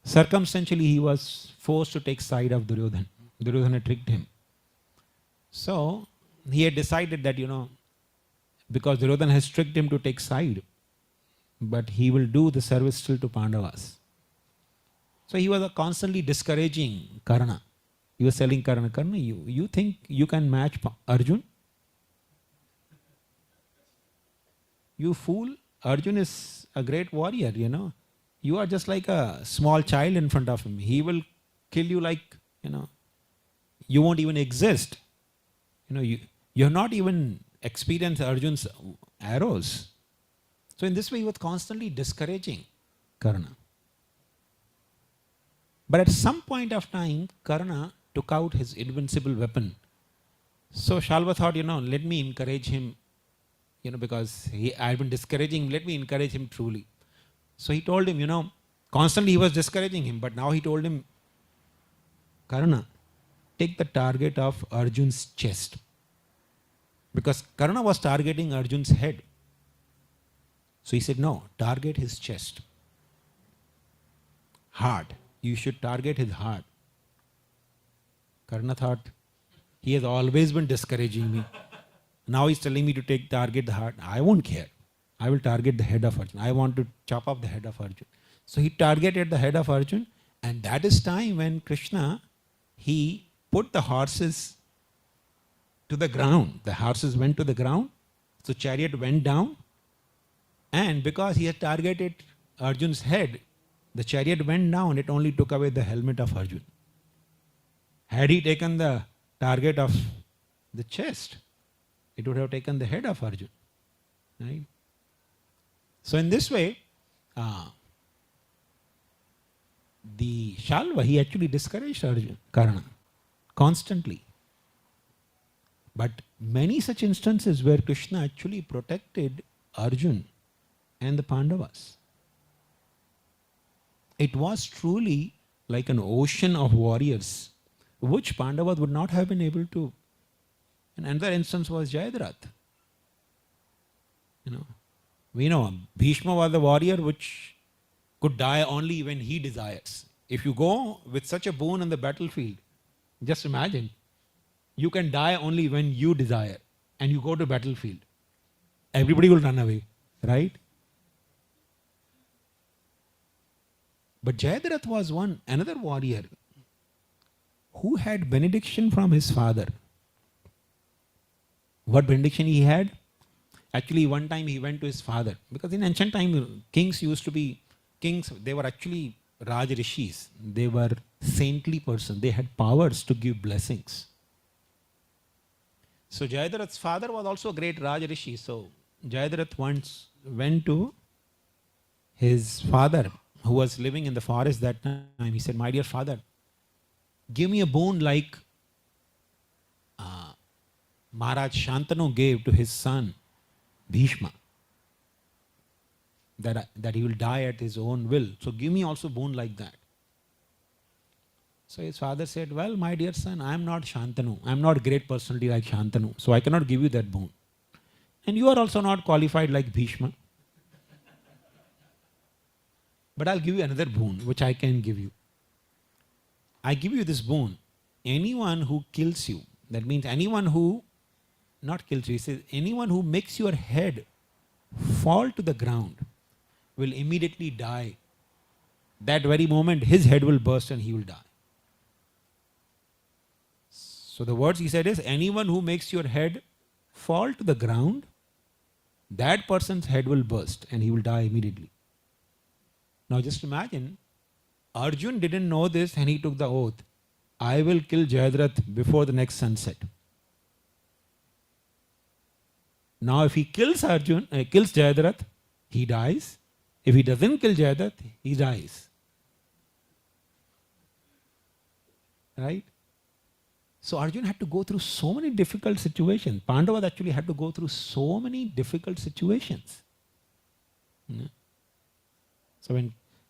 Circumstantially, he was forced to take side of Duryodhana. Duryodhana tricked him. So he had decided that, because Duryodhana has tricked him to take side, but he will do the service still to Pandavas. So he was constantly discouraging Karna. He was telling Karna, you think you can match Arjun? You fool, Arjun is a great warrior, You are just like a small child in front of him. He will kill you like, you won't even exist. You have not even experienced Arjun's arrows. So in this way, he was constantly discouraging Karna. But at some point of time, Karna took out his invincible weapon. So Shalva thought, let me encourage him, because I have been discouraging him, let me encourage him truly. So he told him, constantly he was discouraging him, but now he told him, Karna, take the target of Arjun's chest. Because Karna was targeting Arjun's head. So he said, no, target his chest. Heart. You should target his heart. Karna thought, he has always been discouraging me. Now he's telling me to target the heart. I won't care. I will target the head of Arjun. I want to chop off the head of Arjun. So he targeted the head of Arjun, and that is time when Krishna, he put the horses to the ground. The horses went to the ground, so chariot went down, and because he had targeted Arjun's head, the chariot went down, it only took away the helmet of Arjun. Had he taken the target of the chest, it would have taken the head of Arjun. Right? So in this way, the Shalva, he actually discouraged Arjun, Karna, constantly. But many such instances where Krishna actually protected Arjun and the Pandavas. It was truly like an ocean of warriors, which Pandavas would not have been able to. And another instance was Jayadratha. We know Bhishma was a warrior which could die only when he desires. If you go with such a boon on the battlefield, just imagine, you can die only when you desire and you go to battlefield. Everybody will run away, right? But Jayadratha was another warrior who had benediction from his father. What benediction he had? Actually, one time he went to his father. Because in ancient time, kings used to be kings. They were actually Raj Rishis. They were saintly persons. They had powers to give blessings. So Jayadratha's father was also a great Raj Rishi. So Jayadratha once went to his father, who was living in the forest that time. He said, my dear father, give me a boon like Maharaj Shantanu gave to his son Bhishma, that he will die at his own will. So give me also boon like that. So his father said, well, my dear son, I am not Shantanu. I am not a great personality like Shantanu. So I cannot give you that boon. And you are also not qualified like Bhishma. But I'll give you another boon, which I can give you. I give you this boon. Anyone who kills you, that means anyone who, not kills you, he says, anyone who makes your head fall to the ground will immediately die. That very moment, his head will burst and he will die. So the words he said is, anyone who makes your head fall to the ground, that person's head will burst and he will die immediately. Now just imagine, Arjun didn't know this and he took the oath, I will kill Jayadratha before the next sunset. Now if he kills Jayadratha, he dies. If he doesn't kill Jayadratha, he dies. Right? So Arjun had to go through so many difficult situations. Pandavas actually had to go through so many difficult situations. Yeah. So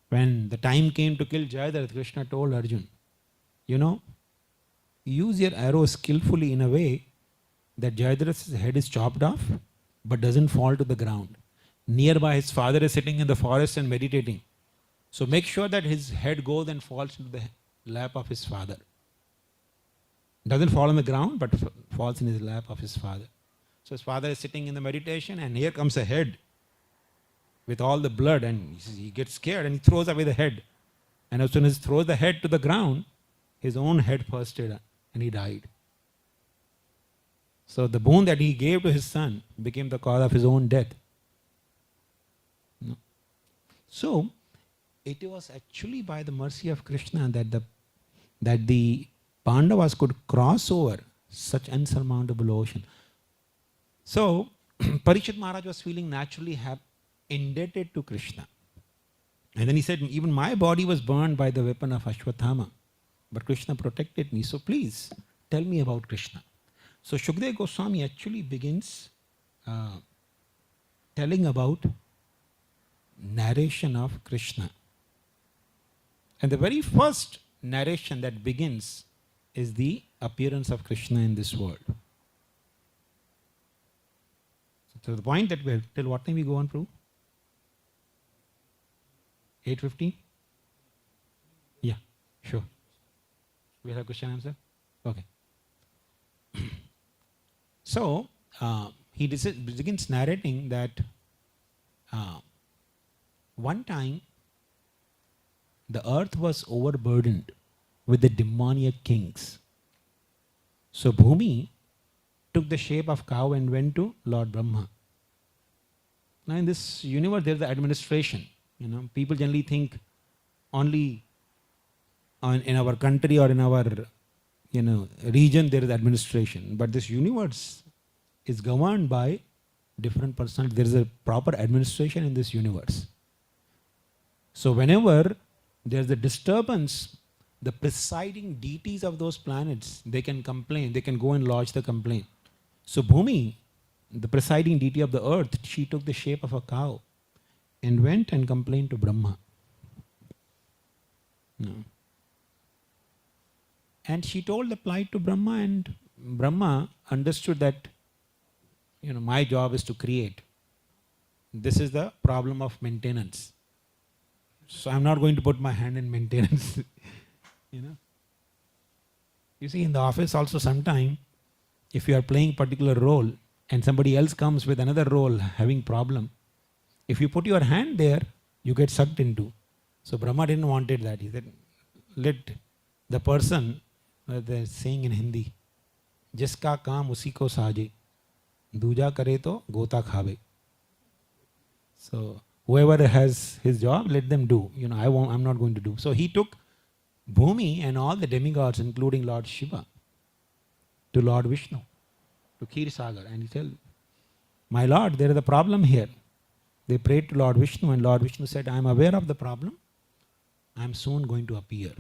when the time came to kill Jayadratha, Krishna told Arjun, use your arrow skillfully in a way that Jayadratha's head is chopped off but doesn't fall to the ground. Nearby his father is sitting in the forest and meditating. So make sure that his head goes and falls into the lap of his father. Doesn't fall on the ground, but falls in his lap of his father. So his father is sitting in the meditation, and here comes a head with all the blood, and he gets scared and he throws away the head. And as soon as he throws the head to the ground, his own head bursted and he died. So the boon that he gave to his son became the cause of his own death. No. So it was actually by the mercy of Krishna that the Pandavas could cross over such unsurmountable ocean. So Parikshit Maharaj was feeling naturally indebted to Krishna. And then he said, even my body was burned by the weapon of Ashwathama, but Krishna protected me. So please tell me about Krishna. So Shukdev Goswami actually begins telling about narration of Krishna. And the very first narration that begins is the appearance of Krishna in this world. So to the point that we have, till what time we go on, Prabhu? 8:15? Yeah, sure. We have question answer? Okay. So, he begins narrating that one time the earth was overburdened with the demoniac kings. So Bhumi took the shape of cow and went to Lord Brahma. Now in this universe there is the administration. People generally think only in our country or in our region there is administration. But this universe is governed by different personalities. There is a proper administration in this universe. So whenever there is a disturbance, the presiding deities of those planets, they can complain, they can go and lodge the complaint. So Bhumi, the presiding deity of the earth, she took the shape of a cow and went and complained to Brahma. No. And she told the plight to Brahma, and Brahma understood that, my job is to create. This is the problem of maintenance. So I'm not going to put my hand in maintenance. You see, in the office also sometime, if you are playing particular role and somebody else comes with another role having problem, if you put your hand there, you get sucked into. So Brahma didn't wanted that. He said, let the person, they're saying in Hindi, jiska kaam usi ko saaje, dooja kare to gota khave. So whoever has his job, let them do. I'm not going to do. So he took Bhumi and all the demigods, including Lord Shiva, to Lord Vishnu, to Kir Sagar, and he said, my Lord, there is a problem here. They prayed to Lord Vishnu, and Lord Vishnu said, I am aware of the problem. I am soon going to appear.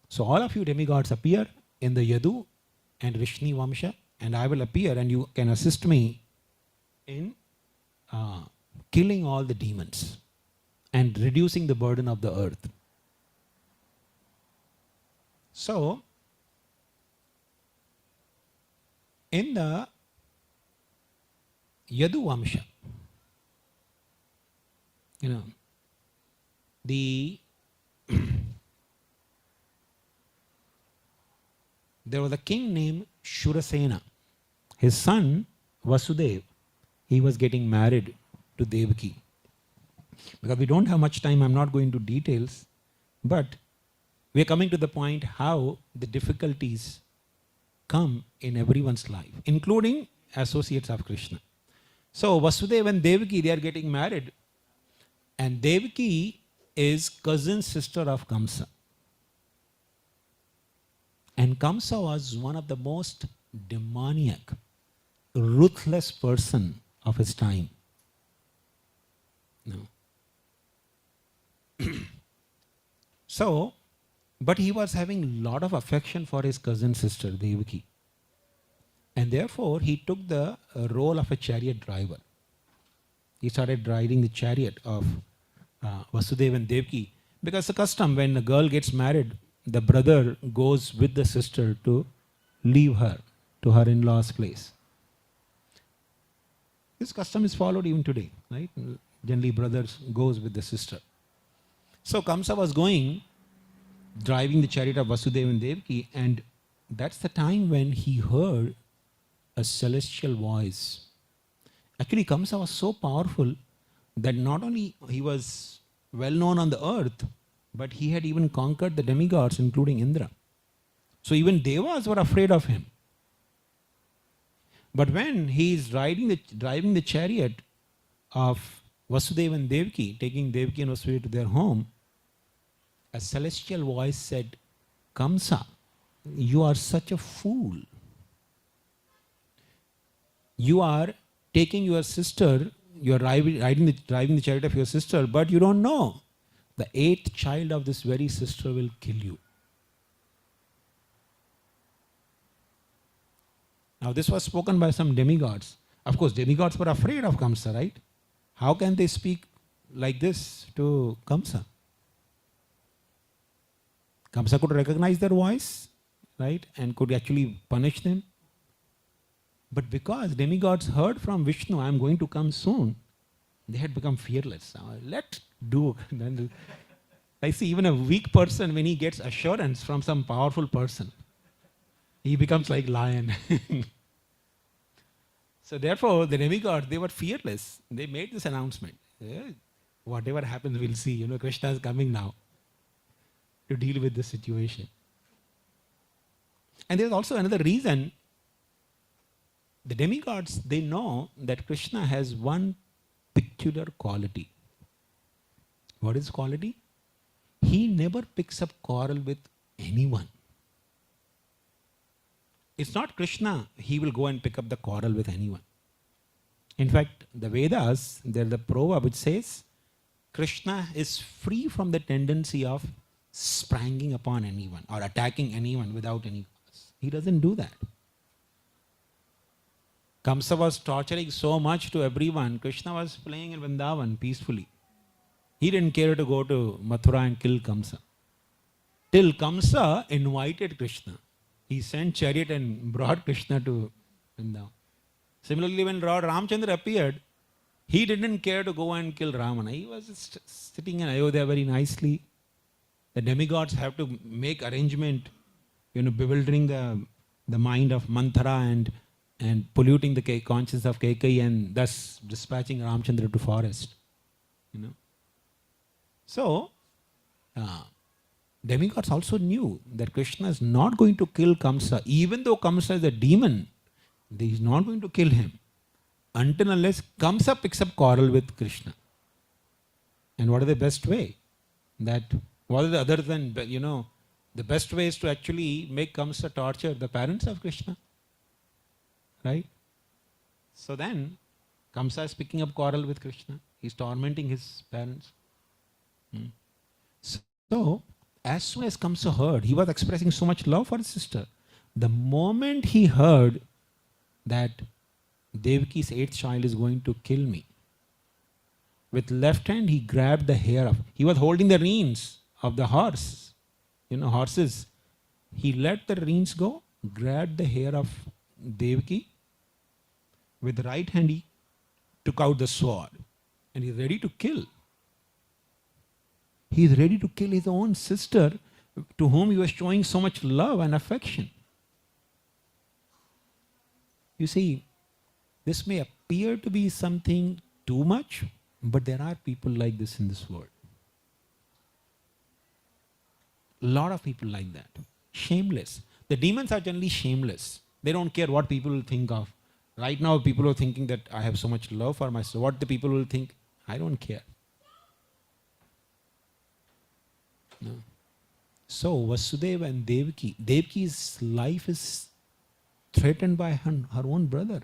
So all of you demigods appear in the Yadu and Rishni Vamsha, and I will appear, and you can assist me in killing all the demons and reducing the burden of the earth. So, in the Yadu Vamsha, there was a king named Shurasena. His son, Vasudev, he was getting married to Devaki. Because we don't have much time, I'm not going to details, but we are coming to the point how the difficulties come in everyone's life, including associates of Krishna. So Vasudeva and Devaki, they are getting married, and Devaki is cousin sister of Kamsa. And Kamsa was one of the most demoniac, ruthless person of his time. No. So, but he was having a lot of affection for his cousin sister, Devaki. And therefore, he took the role of a chariot driver. He started riding the chariot of Vasudeva and Devaki. Because the custom, when a girl gets married, the brother goes with the sister to leave her to her in-laws' place. This custom is followed even today, right? Generally, brothers goes with the sister. So Kamsa was going, driving the chariot of Vasudeva and Devaki, and that's the time when he heard a celestial voice. Actually, Kamsa was so powerful that not only he was well known on the earth, but he had even conquered the demigods, including Indra. So even Devas were afraid of him. But when he is driving the chariot of Vasudeva and Devaki, taking Devaki and Vasudeva to their home, a celestial voice said, Kamsa, you are such a fool. You are taking your sister, you are driving the chariot of your sister, but you don't know. The 8th child of this very sister will kill you. Now this was spoken by some demigods. Of course, demigods were afraid of Kamsa, right? How can they speak like this to Kamsa? Kamsa could recognize their voice, right? And could actually punish them. But because demigods heard from Vishnu, I am going to come soon, they had become fearless. Let's do. I see even a weak person, when he gets assurance from some powerful person, he becomes like lion. So therefore, the demigods, they were fearless. They made this announcement. Whatever happens, we'll see. Krishna is coming now to deal with this situation. And there's also another reason. The demigods, they know that Krishna has one peculiar quality. What is quality? He never picks up quarrel with anyone. It's not Krishna, he will go and pick up the quarrel with anyone. In fact, the Vedas, there's the proverb which says, Krishna is free from the tendency of spranging upon anyone or attacking anyone without any cause. He doesn't do that. Kamsa was torturing so much to everyone. Krishna was playing in Vrindavan peacefully. He didn't care to go to Mathura and kill Kamsa. Till Kamsa invited Krishna. He sent chariot and brought Krishna to Vrindavan. Similarly, when Lord Ramchandra appeared, he didn't care to go and kill Ramana. He was just sitting in Ayodhya very nicely. The demigods have to make arrangement, bewildering the mind of Manthara and polluting the conscience of Kekai and thus dispatching Ramchandra to forest. So, demigods also knew that Krishna is not going to kill Kamsa. Even though Kamsa is a demon, he is not going to kill him until unless Kamsa picks up quarrel with Krishna. And what is the best way? What is the other than, the best way is to actually make Kamsa torture the parents of Krishna. Right? So then, Kamsa is picking up quarrel with Krishna. He is tormenting his parents. So, as soon as Kamsa heard, he was expressing so much love for his sister. The moment he heard that Devaki's 8th child is going to kill me, with left hand he grabbed the hair of, he was holding the reins of the horse, horses. He let the reins go, grabbed the hair of Devaki. With the right hand he took out the sword and he's ready to kill. He is ready to kill his own sister to whom he was showing so much love and affection. You see, this may appear to be something too much, but there are people like this in this world. A lot of people like that. Shameless. The demons are generally shameless. They don't care what people will think of. Right now, people are thinking that I have so much love for myself. What the people will think, I don't care. No. So, Vasudeva and Devaki's life is threatened by her own brother.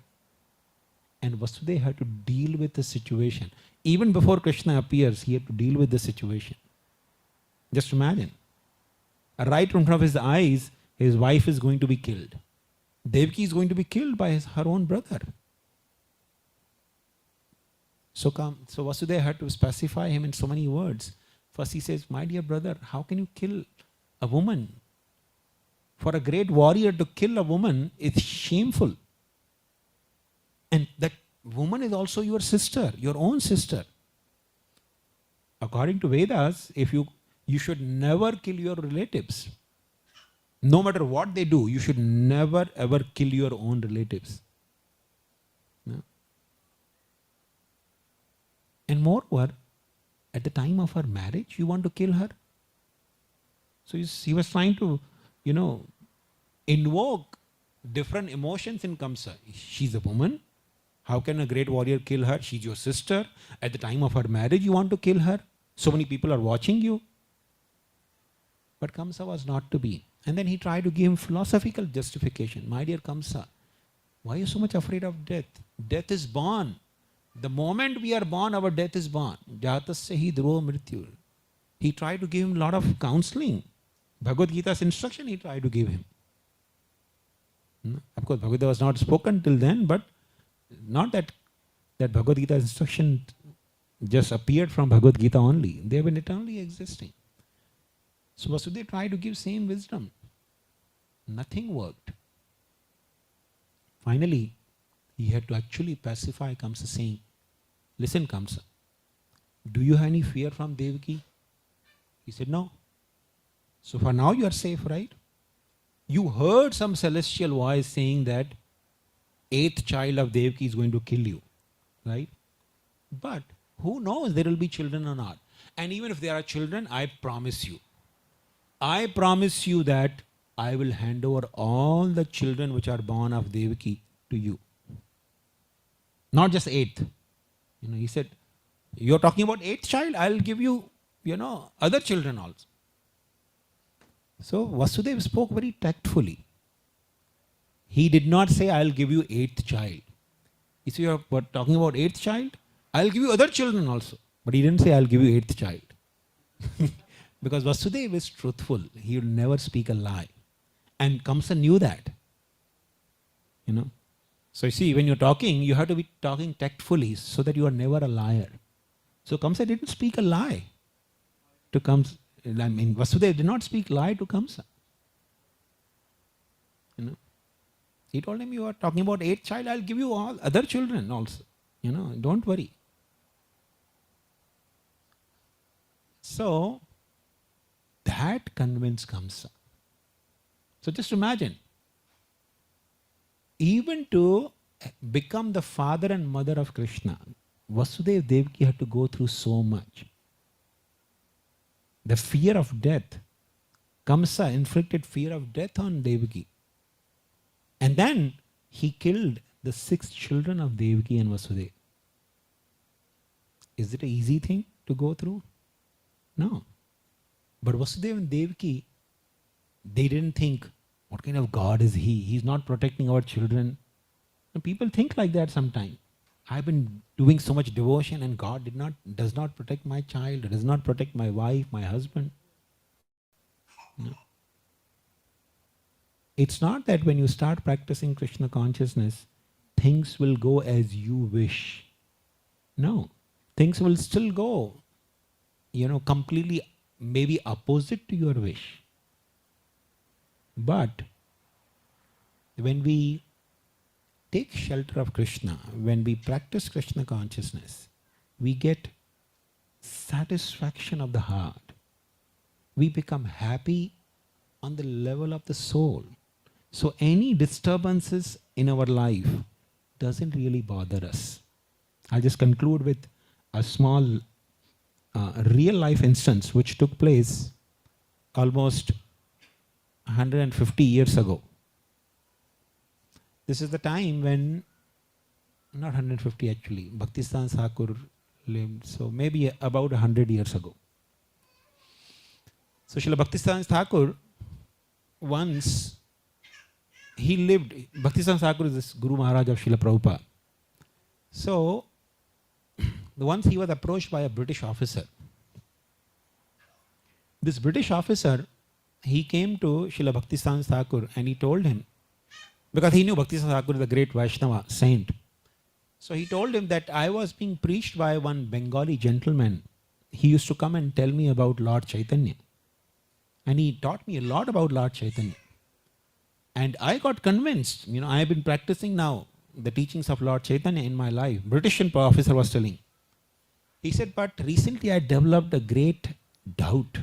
And Vasudeva had to deal with the situation. Even before Krishna appears, he had to deal with the situation. Just imagine. Right in front of his eyes, his wife is going to be killed. Devaki is going to be killed by her own brother. So Vasudeva had to specify him in so many words. First he says, my dear brother, how can you kill a woman? For a great warrior to kill a woman is shameful. And that woman is also your sister, your own sister. According to Vedas, you should never kill your relatives. No matter what they do, you should never ever kill your own relatives. No? And moreover, at the time of her marriage, you want to kill her? So he was trying to, invoke different emotions in Kamsa. She's a woman. How can a great warrior kill her? She's your sister. At the time of her marriage, you want to kill her? So many people are watching you. But Kamsa was not to be. And then he tried to give him philosophical justification. My dear Kamsa, why are you so much afraid of death? Death is born. The moment we are born, our death is born. Jatasya hi dhruva mrityu. He tried to give him a lot of counseling. Bhagavad Gita's instruction he tried to give him. Of course, Bhagavad Gita was not spoken till then, but not that Bhagavad Gita's instruction just appeared from Bhagavad Gita only. They have been eternally existing. So Vasudeva tried to give same wisdom. Nothing worked. Finally, he had to actually pacify Kamsa, saying, listen Kamsa, do you have any fear from Devaki? He said, no. So for now you are safe, right? You heard some celestial voice saying that 8th child of Devaki is going to kill you, right? But who knows there will be children or not. And even if there are children, I promise you that I will hand over all the children which are born of Devaki to you. Not just 8th. He said, you're talking about 8th child, I'll give you, other children also. So Vasudeva spoke very tactfully. He did not say, I'll give you 8th child. He said, you're talking about 8th child? I'll give you other children also. But he didn't say, I'll give you 8th child. Because Vasudeva is truthful. He will never speak a lie. And Kamsa knew that. So you see, when you're talking, you have to be talking tactfully so that you are never a liar. So Kamsa didn't speak a lie to Kamsa. Vasudeva did not speak lie to Kamsa. He told him, you are talking about 8th child, I'll give you all other children also. Don't worry. So, that convinced Kamsa. So just imagine, even to become the father and mother of Krishna, Vasudeva Devaki had to go through so much. The fear of death. Kamsa inflicted fear of death on Devaki. And then he killed the 6 children of Devaki and Vasudeva. Is it an easy thing to go through? No. But Vasudeva and Devaki, they didn't think, what kind of God is he? He's not protecting our children. And people think like that sometimes. I've been doing so much devotion and God does not protect my child, does not protect my wife, my husband. No. It's not that when you start practicing Krishna consciousness, things will go as you wish. No. Things will still go, completely maybe opposite to your wish. But when we take shelter of Krishna, when we practice Krishna consciousness, we get satisfaction of the heart. We become happy on the level of the soul. So any disturbances in our life doesn't really bother us. I'll just conclude with a small real life instance which took place almost 150 years ago. This is the time when, not 150 actually, Bhaktivedanta Thakur lived, so maybe about 100 years ago. So Srila Bhaktivedanta Thakur, once he lived, Bhaktivedanta Thakur is this Guru Maharaj of Srila Prabhupada. So, once he was approached by a British officer. This British officer, he came to Srila Bhaktivedanta Thakur and he told him, because he knew Bhaktivedanta Thakur is a great Vaishnava saint. So he told him that I was being preached by one Bengali gentleman. He used to come and tell me about Lord Chaitanya. And he taught me a lot about Lord Chaitanya. And I got convinced, I have been practicing now the teachings of Lord Chaitanya in my life. British officer was telling. He said, but recently I developed a great doubt.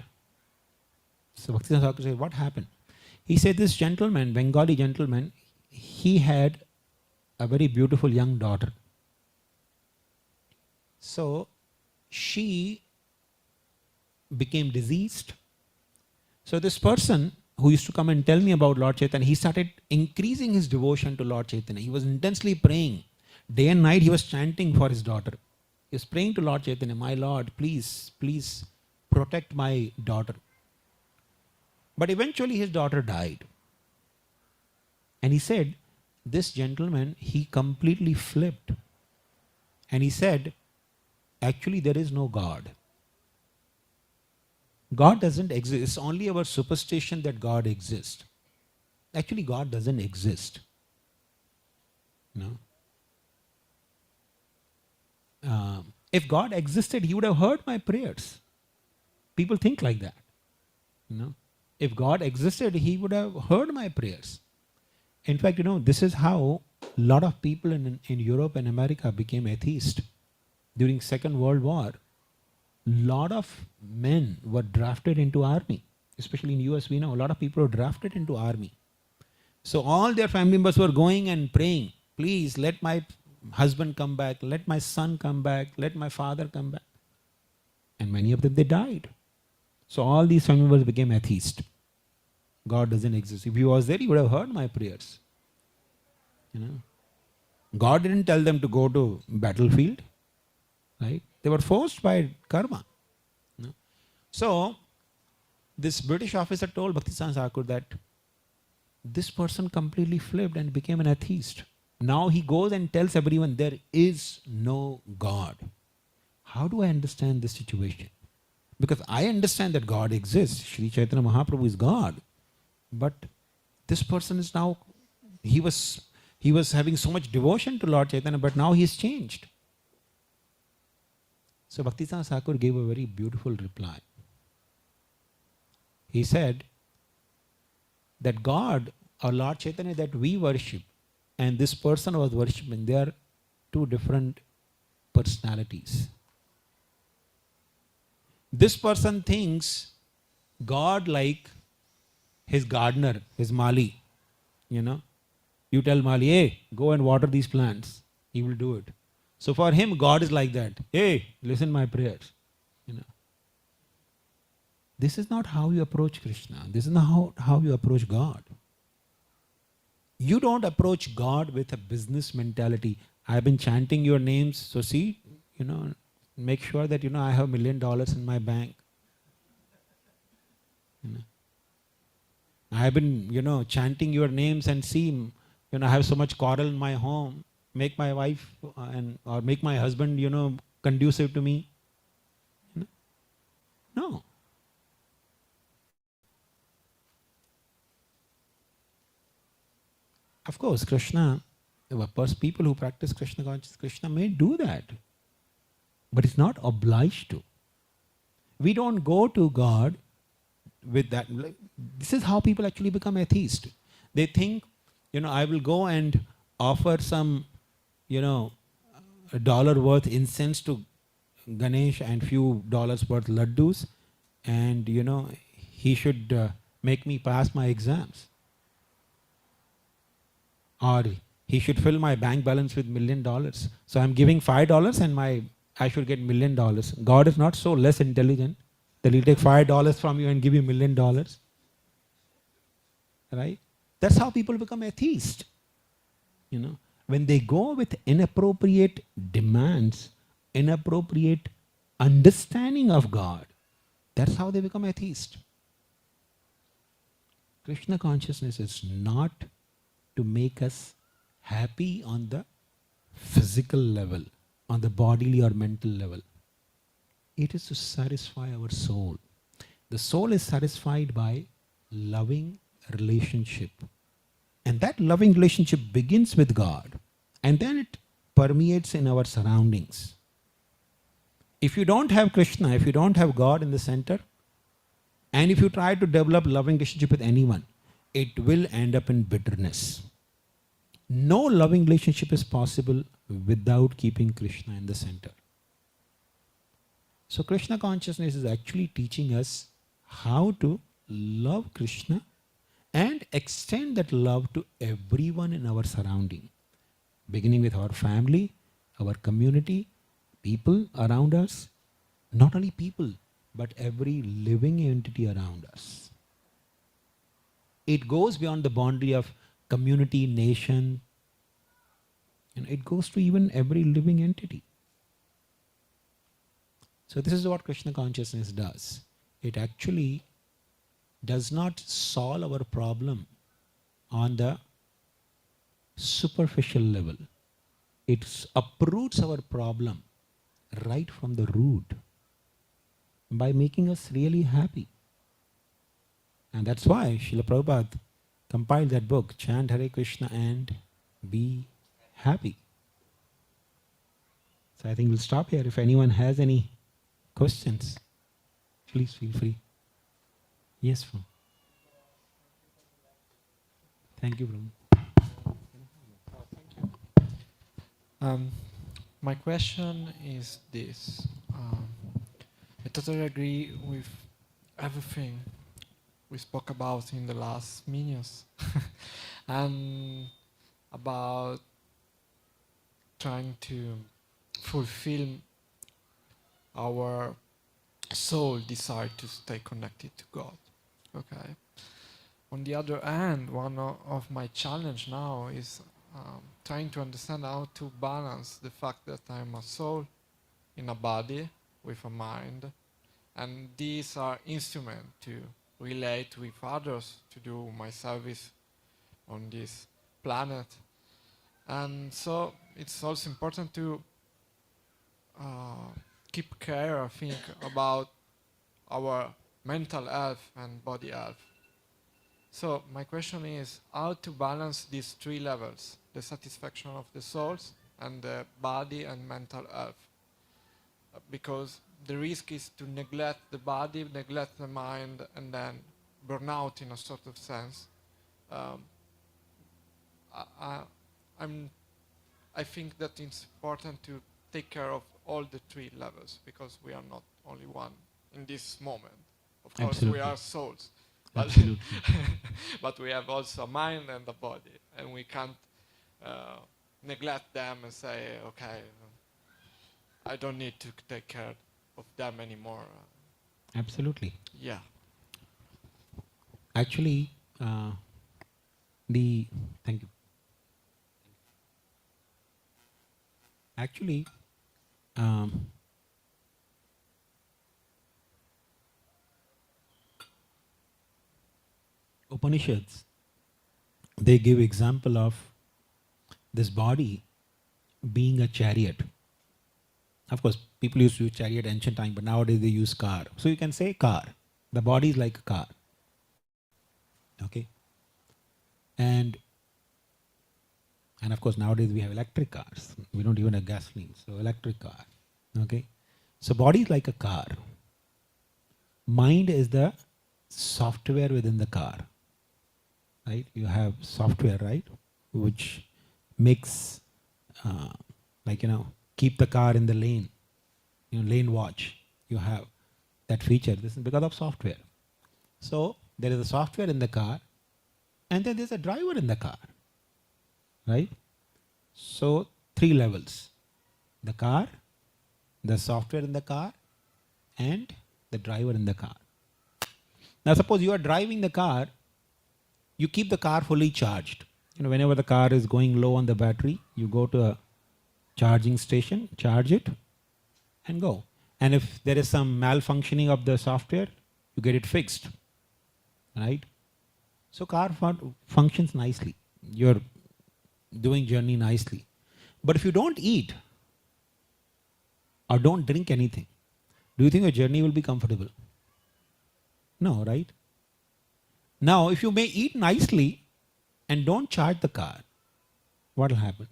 So Bhaktivedanta Thakur said, what happened? He said this gentleman, Bengali gentleman, he had a very beautiful young daughter. So she became diseased. So this person who used to come and tell me about Lord Chaitanya, he started increasing his devotion to Lord Chaitanya. He was intensely praying. Day and night he was chanting for his daughter. He was praying to Lord Chaitanya, my Lord, please, please protect my daughter. But eventually his daughter died. And he said, this gentleman, he completely flipped. And he said, actually there is no God. God doesn't exist. It's only our superstition that God exists. Actually, God doesn't exist. No. If God existed, He would have heard my prayers. People think like that. If God existed, He would have heard my prayers. In fact, this is how a lot of people in Europe and America became atheist. During Second World War, lot of men were drafted into army. Especially in US, we know a lot of people were drafted into army. So all their family members were going and praying, please let my husband come back, let my son come back, let my father come back. And many of them, they died. So all these family members became atheist. God doesn't exist. If He was there, He would have heard my prayers. God didn't tell them to go to battlefield. Right? They were forced by karma. So, this British officer told Bhaktisiddhanta Thakur that this person completely flipped and became an atheist. Now he goes and tells everyone there is no God. How do I understand this situation? Because I understand that God exists. Sri Chaitanya Mahaprabhu is God. But this person is now, he was having so much devotion to Lord Chaitanya, but now he has changed. So Bhaktisiddhanta Thakur gave a very beautiful reply. He said that God or Lord Chaitanya that we worship and this person was worshipping, they are two different personalities. This person thinks God like his gardener, his Mali. You tell Mali, hey, go and water these plants. He will do it. So for him, God is like that. Hey, listen my prayers. This is not how you approach Krishna. This is not how you approach God. You don't approach God with a business mentality. I've been chanting your names, so see, make sure that, I have $1 million in my bank. I've been, chanting your names and see, I have so much quarrel in my home. Make my wife or make my husband, conducive to me. No. Of course, Krishna, people who practice Krishna consciousness, Krishna may do that. But it's not obliged to. We don't go to God with that. This is how people actually become atheist. They think, I will go and offer some, $1 worth incense to Ganesh and few dollars worth laddus, and he should make me pass my exams. Or he should fill my bank balance with $1 million. So I'm giving $5 and I should get $1 million. God is not so less intelligent that He'll take $5 from you and give you $1 million. Right? That's how people become atheist. When they go with inappropriate demands, inappropriate understanding of God, that's how they become atheist. Krishna consciousness is not to make us happy on the physical level, on the bodily or mental level. It is to satisfy our soul. The soul is satisfied by loving relationship. And that loving relationship begins with God. And then it permeates in our surroundings. If you don't have Krishna, if you don't have God in the center, and if you try to develop loving relationship with anyone, it will end up in bitterness. No loving relationship is possible without keeping Krishna in the center. So Krishna consciousness is actually teaching us how to love Krishna and extend that love to everyone in our surrounding, beginning with our family, our community, people around us, not only people, but every living entity around us. It goes beyond the boundary of community, nation, and it goes to even every living entity. So this is what Krishna consciousness does. It actually does not solve our problem on the superficial level. It uproots our problem right from the root by making us really happy. And that's why Srila Prabhupada compiled that book, Chant Hare Krishna and Be Happy. So I think we'll stop here. If anyone has any questions, please feel free. Yes, Prabhu. Thank you, Prabhu. My question is this. I totally agree with everything we spoke about in the last minutes and about trying to fulfill our soul desire to stay connected to God. Okay. On the other hand, one of my challenge now is trying to understand how to balance the fact that I'm a soul in a body with a mind, and these are instruments to relate with others, to do my service on this planet. And so it's also important to keep care, I think, about our mental health and body health. So my question is how to balance these three levels, the satisfaction of the souls and the body and mental health. Because the risk is to neglect the body, neglect the mind, and then burn out in a sort of sense. I think that it's important to take care of all the three levels, because we are not only one in this moment. Of course, Absolutely. we are souls, but, Absolutely. but we have also a mind and a body, and we can't neglect them and say, okay, I don't need to take care of them anymore. Absolutely. Yeah. Actually, thank you. Actually, Upanishads, they give example of this body being a chariot. Of course, people used to use chariot ancient time, but nowadays they use car. So you can say car. The body is like a car. Okay? And of course, nowadays we have electric cars. We don't even have gasoline, so electric car. Okay? So body is like a car. Mind is the software within the car. Right? You have software, right? Which makes, keep the car in the lane. Lane watch. You have that feature. This is because of software. So there is a software in the car, and then there's a driver in the car. Right? So 3 levels. The car, the software in the car, and the driver in the car. Now suppose you are driving the car, you keep the car fully charged. Whenever the car is going low on the battery, you go to a charging station, charge it, and go. And if there is some malfunctioning of the software, you get it fixed. Right? So car functions nicely. You're doing journey nicely. But if you don't eat or don't drink anything, do you think your journey will be comfortable? No, right? Now, if you may eat nicely and don't charge the car, what will happen?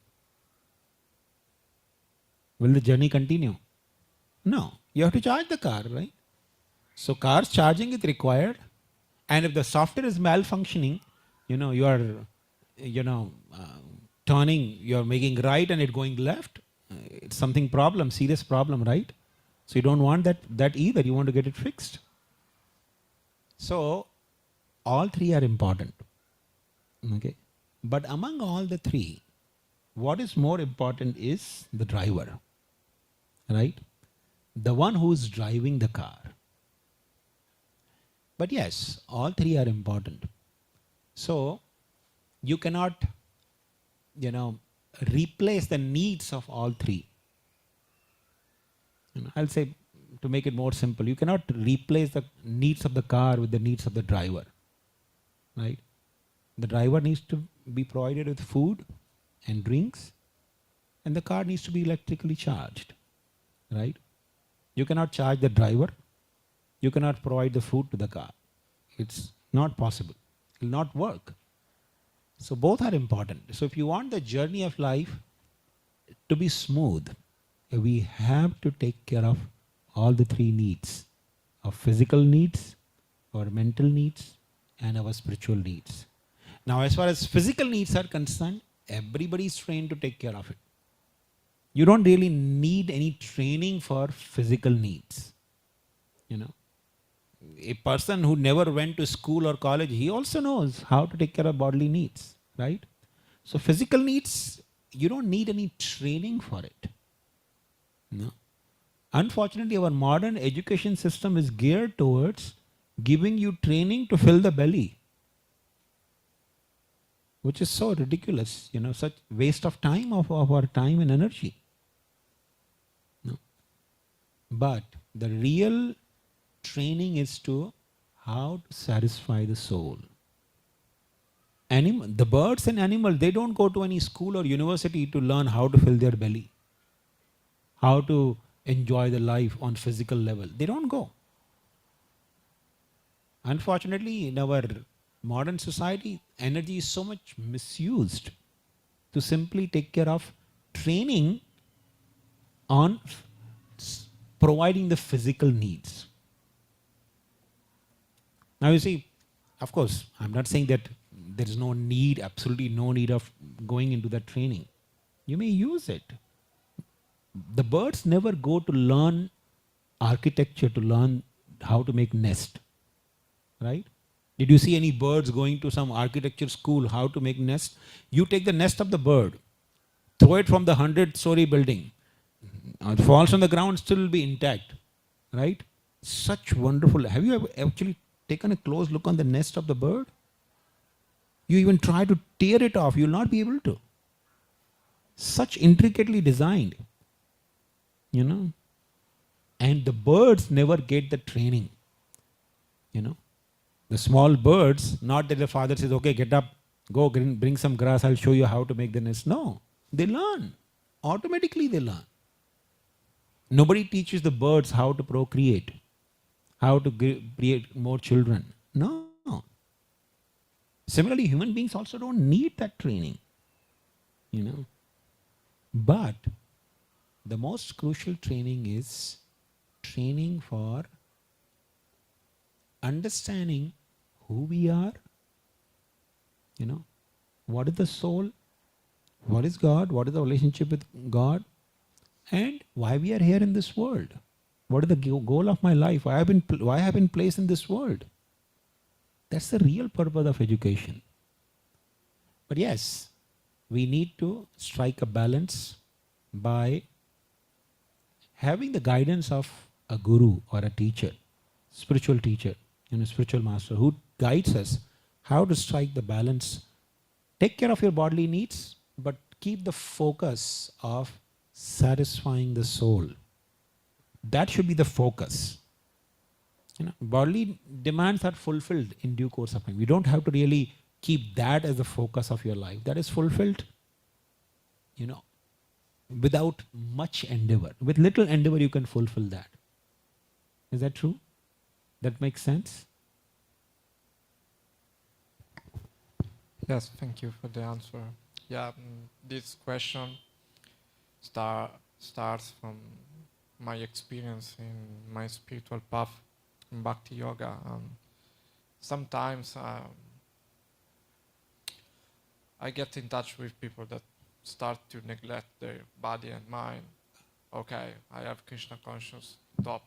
Will the journey continue? No. You have to charge the car, right? So car's charging is required, and if the software is malfunctioning, you are, turning, you're making right and it going left, it's something problem, serious problem, right? So you don't want that either. You want to get it fixed. So all 3 are important. Okay. But among all the three, what is more important is the driver, right? The one who is driving the car. But yes, all three are important. So you cannot, you know, replace the needs of all three. I'll say, to make it more simple, you cannot replace the needs of the car with the needs of the driver, right? The driver needs to be provided with food and drinks, and the car needs to be electrically charged, right? You cannot charge the driver, you cannot provide the food to the car. It's not possible. It will not work. So both are important. So if you want the journey of life to be smooth, we have to take care of all the three needs: our physical needs, our mental needs, and our spiritual needs. Now, as far as physical needs are concerned, everybody is trained to take care of it. You don't really need any training for physical needs. You know, a person who never went to school or college, he also knows how to take care of bodily needs, right? So physical needs, you don't need any training for it. No. Unfortunately, our modern education system is geared towards giving you training to fill the belly, which is so ridiculous, such waste of time, of our time and energy. No. But the real training is to how to satisfy the soul. The birds and animals, they don't go to any school or university to learn how to fill their belly, how to enjoy the life on physical level. They don't go. Unfortunately, in our modern society, energy is so much misused to simply take care of training on providing the physical needs. Now you see, of course, I'm not saying that there is no need, absolutely no need of going into that training. You may use it. The birds never go to learn architecture, to learn how to make nest, right? Did you see any birds going to some architecture school how to make nest? You take the nest of the bird, throw it from the 100-story building, it falls on the ground, still will be intact, right? Such wonderful. Have you ever actually taken a close look on the nest of the bird? You even try to tear it off, you will not be able to. Such intricately designed, and the birds never get the training. The small birds, not that the father says, okay, get up, go bring some grass, I'll show you how to make the nest. No, they learn. Automatically they learn. Nobody teaches the birds how to procreate, how to create more children. No. Similarly, human beings also don't need that training. But the most crucial training is training for understanding who we are, what is the soul, what is God, what is the relationship with God, and why we are here in this world. What is the goal of my life? Why I have been placed in this world? That's the real purpose of education. But yes, we need to strike a balance by having the guidance of a guru or a teacher, spiritual teacher, spiritual master who guides us how to strike the balance. Take care of your bodily needs, but keep the focus of satisfying the soul. That should be the focus. Bodily demands are fulfilled in due course of time. You don't have to really keep that as the focus of your life. That is fulfilled, without much endeavor. With little endeavor, you can fulfill that. Is that true? That makes sense? Yes, thank you for the answer. Yeah, this question starts from my experience in my spiritual path in Bhakti Yoga. Sometimes I get in touch with people that start to neglect their body and mind. Okay, I have Krishna conscious, top.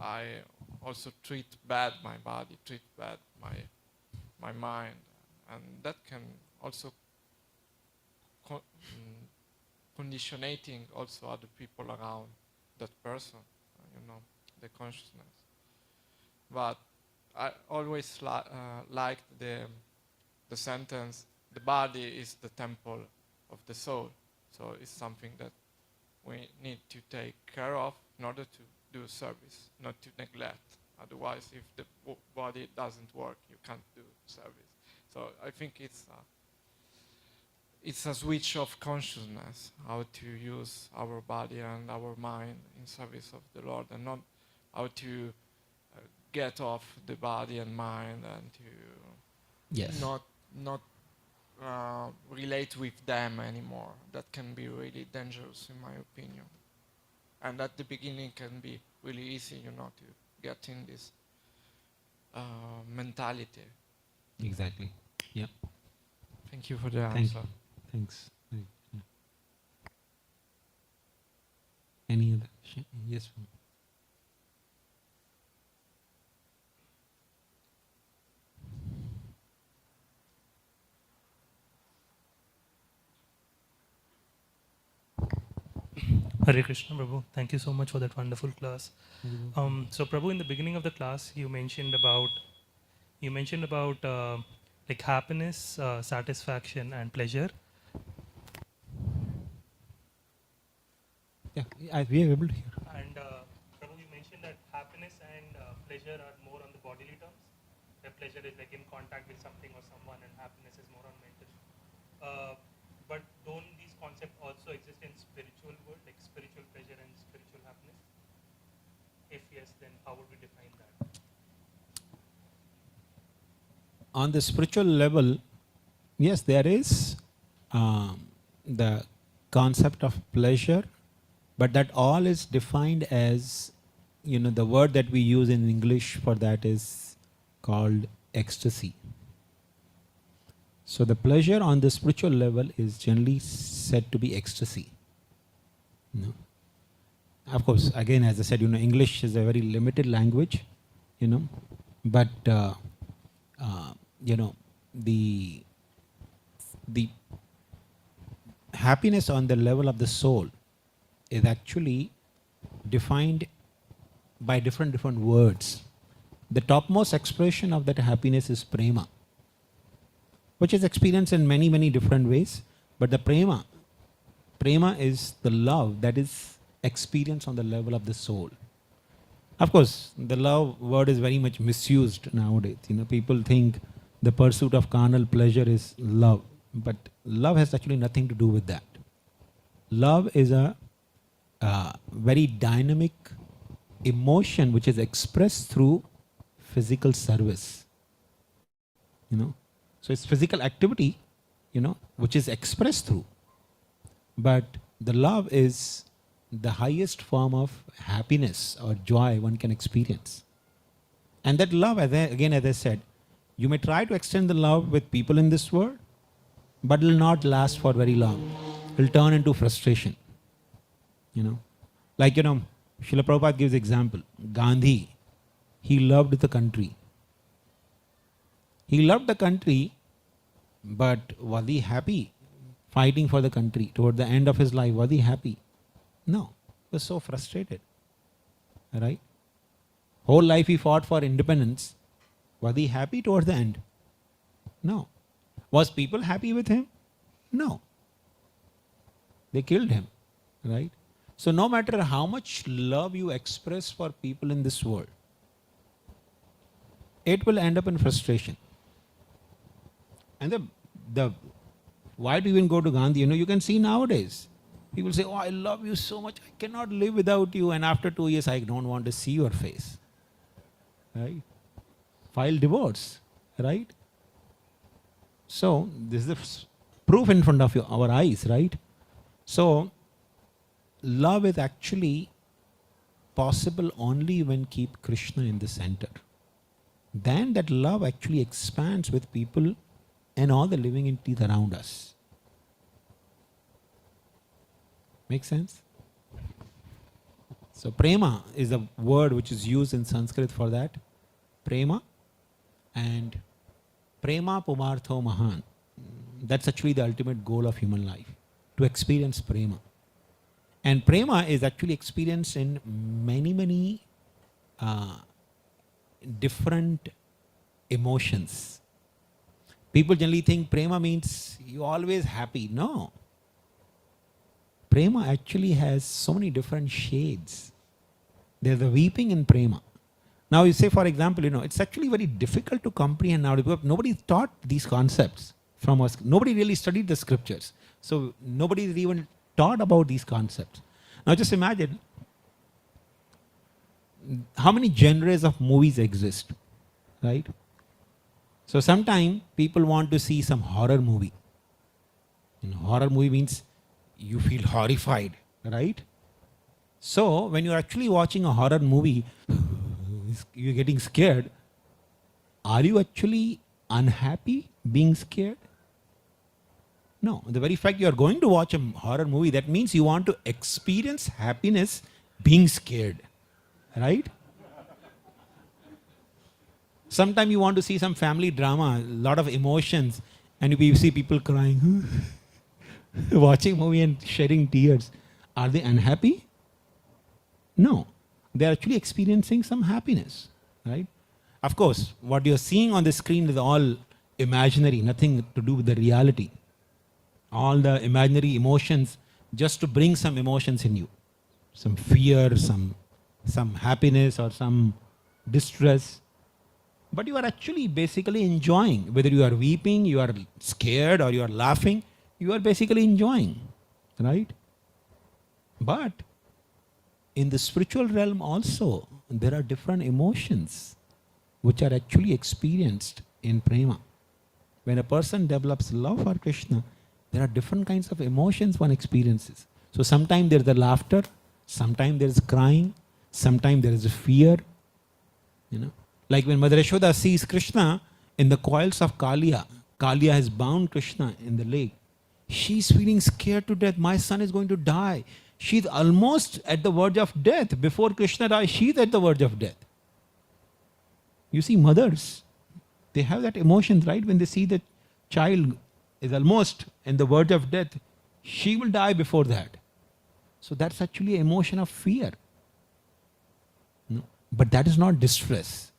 I also treat bad my body, treat bad my mind, and that can also conditionating also other people around that person, the consciousness. But I always liked the sentence, the body is the temple of the soul. So it's something that we need to take care of in order to do service, not to neglect. Otherwise, if the body doesn't work, you can't do service. So I think it's a switch of consciousness, how to use our body and our mind in service of the Lord, and not how to get off the body and mind and to not relate with them anymore. That can be really dangerous, in my opinion. And at the beginning can be really easy, to get in this mentality. Exactly. Yeah. Thank you for the Thank answer. you. Thanks. Yeah. Any other question? Yes. Ma'am. Hare Krishna, Prabhu. Thank you so much for that wonderful class. So, Prabhu, in the beginning of the class, you mentioned about like happiness, satisfaction, and pleasure. Yeah, we are able to hear. And Prabhu, you mentioned that happiness and pleasure are more on the bodily terms. That pleasure is like in contact with something or someone, and happiness is more on mental. But don't these concepts also exist in spiritual world, like spiritual pleasure and spiritual happiness? If yes, then how would we define that? On the spiritual level, yes, there is the concept of pleasure, but that all is defined as, the word that we use in English for that is called ecstasy. So the pleasure on the spiritual level is generally said to be ecstasy. Of course, again, as I said, English is a very limited language, but the happiness on the level of the soul is actually defined by different words. The topmost expression of that happiness is prema, which is experienced in many different ways. But the prema is the love that is experienced on the level of the soul. Of course, the love word is very much misused nowadays. People think the pursuit of carnal pleasure is love, but love has actually nothing to do with that. Love is a very dynamic emotion which is expressed through physical service. So it's physical activity, which is expressed through. But the love is the highest form of happiness or joy one can experience. And that love, as I said, you may try to extend the love with people in this world, but it will not last for very long. It will turn into frustration. Like, Srila Prabhupada gives example. Gandhi, he loved the country. He loved the country, but was he happy fighting for the country? Toward the end of his life, was he happy? No. He was so frustrated. Right? Whole life he fought for independence. Was he happy towards the end? No. Was people happy with him? No. They killed him. Right? So no matter how much love you express for people in this world, it will end up in frustration. And why do you even go to Gandhi? You can see nowadays, people say, oh, I love you so much, I cannot live without you, and after 2 years, I don't want to see your face. Right? File divorce. Right? So, this is the proof in front of our eyes, right? So, love is actually possible only when keep Krishna in the center. Then that love actually expands with people and all the living entities around us. Make sense? So prema is a word which is used in Sanskrit for that. Prema and Prema Pumartho Mahan. That's actually the ultimate goal of human life, to experience prema. And prema is actually experienced in many different emotions. People generally think prema means you always happy. No. Prema actually has so many different shades. There's a weeping in prema. Now you say, for example, it's actually very difficult to comprehend now because nobody taught these concepts from us. Nobody really studied the scriptures. So nobody is even taught about these concepts. Now just imagine how many genres of movies exist, right? So sometimes people want to see some horror movie. Horror movie means you feel horrified, right? So when you're actually watching a horror movie, you're getting scared. Are you actually unhappy being scared? No. The very fact you are going to watch a horror movie, that means you want to experience happiness being scared, right? Sometimes you want to see some family drama, a lot of emotions, and you see people crying, watching movie and shedding tears. Are they unhappy? No. They are actually experiencing some happiness, right? Of course, what you are seeing on the screen is all imaginary, nothing to do with the reality. All the imaginary emotions just to bring some emotions in you. Some fear, some happiness or some distress. But you are actually basically enjoying. Whether you are weeping, you are scared or you are laughing, you are basically enjoying, right? But in the spiritual realm also, there are different emotions which are actually experienced in prema. When a person develops love for Krishna, there are different kinds of emotions one experiences. So sometimes there is the laughter, sometimes there is crying, sometimes there is fear. Like when Mother Yashoda sees Krishna in the coils of Kaliya, Kaliya has bound Krishna in the lake. She's feeling scared to death. My son is going to die. She's almost at the verge of death. Before Krishna dies, she's at the verge of death. You see, mothers, they have that emotion, right? When they see the child is almost in the verge of death, she will die before that. So that's actually an emotion of fear. No? But that is not distress.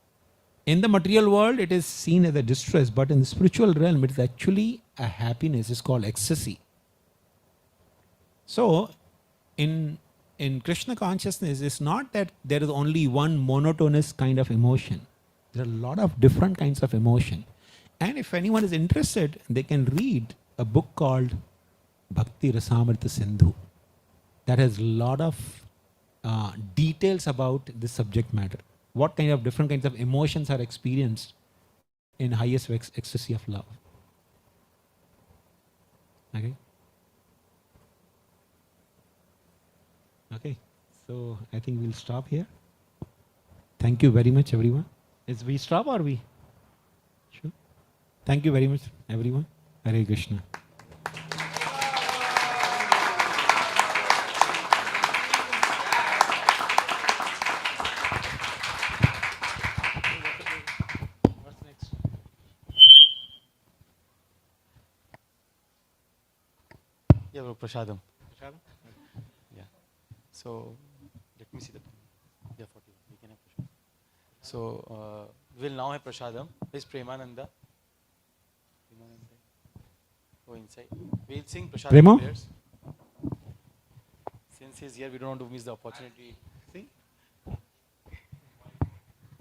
In the material world, it is seen as a distress, but in the spiritual realm, it is actually a happiness. It's called ecstasy. So, in Krishna consciousness, it's not that there is only one monotonous kind of emotion. There are a lot of different kinds of emotion. And if anyone is interested, they can read a book called Bhakti Rasamrita Sindhu. That has a lot of details about this subject matter. What kind of different kinds of emotions are experienced in highest ecstasy of love. Okay? Okay, so I think we'll stop here. Thank you very much, everyone. Is we stop or we? Sure. Thank you very much, everyone. Hare Krishna. What's next? Yeah, bro, Prashadam. Prashadam? Yeah. So, let me see the. Yeah, 40. We can have Prashadam. So, we'll now have Prashadam. Is Premananda? Go inside. We'll sing Prashadam Premo? prayers. Since he's here, we don't want to miss the opportunity. Sing.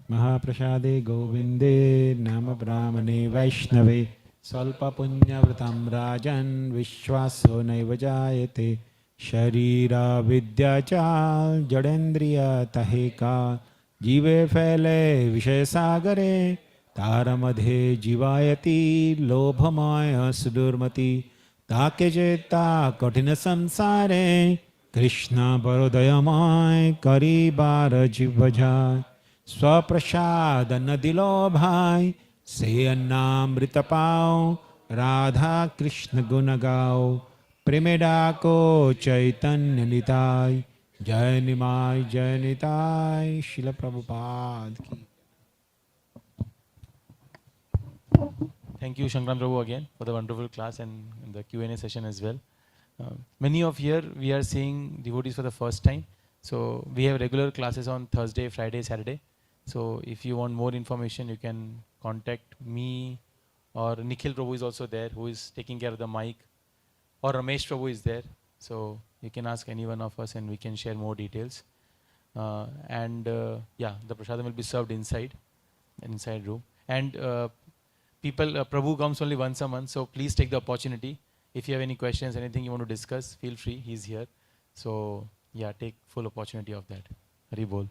Mahaprashade Govinde Nama Brahmane Vaishnave Salpa Punya Vratam Rajan Vishwaso Naivajayate Sharira Vidyachal Jadendriya Taheka Jive Fele Vishesagare Taramadhe Jivayati Lobhamaya Sudurmati Take Jeta Katina Samsare Krishna Barodayamay Karibara Jivajay स्वप्रसाद न दिलो भाई से अन्नामृत पाओ राधा कृष्ण गुण गाओ प्रेमेडा को चैतन्य निताय जय निताय शिल प्रभुपाद की thank you Shankaran Prabhu again for the wonderful class and the Q&A session as well. Many of here we are seeing devotees for the first time. So we have regular classes on Thursday, Friday, Saturday. So if you want more information, you can contact me, or Nikhil Prabhu is also there, who is taking care of the mic, or Ramesh Prabhu is there. So you can ask any one of us and we can share more details. Yeah, the prasadam will be served inside room. And Prabhu comes only once a month, so please take the opportunity. If you have any questions, anything you want to discuss, feel free, he's here. So yeah, take full opportunity of that. Hari Bol.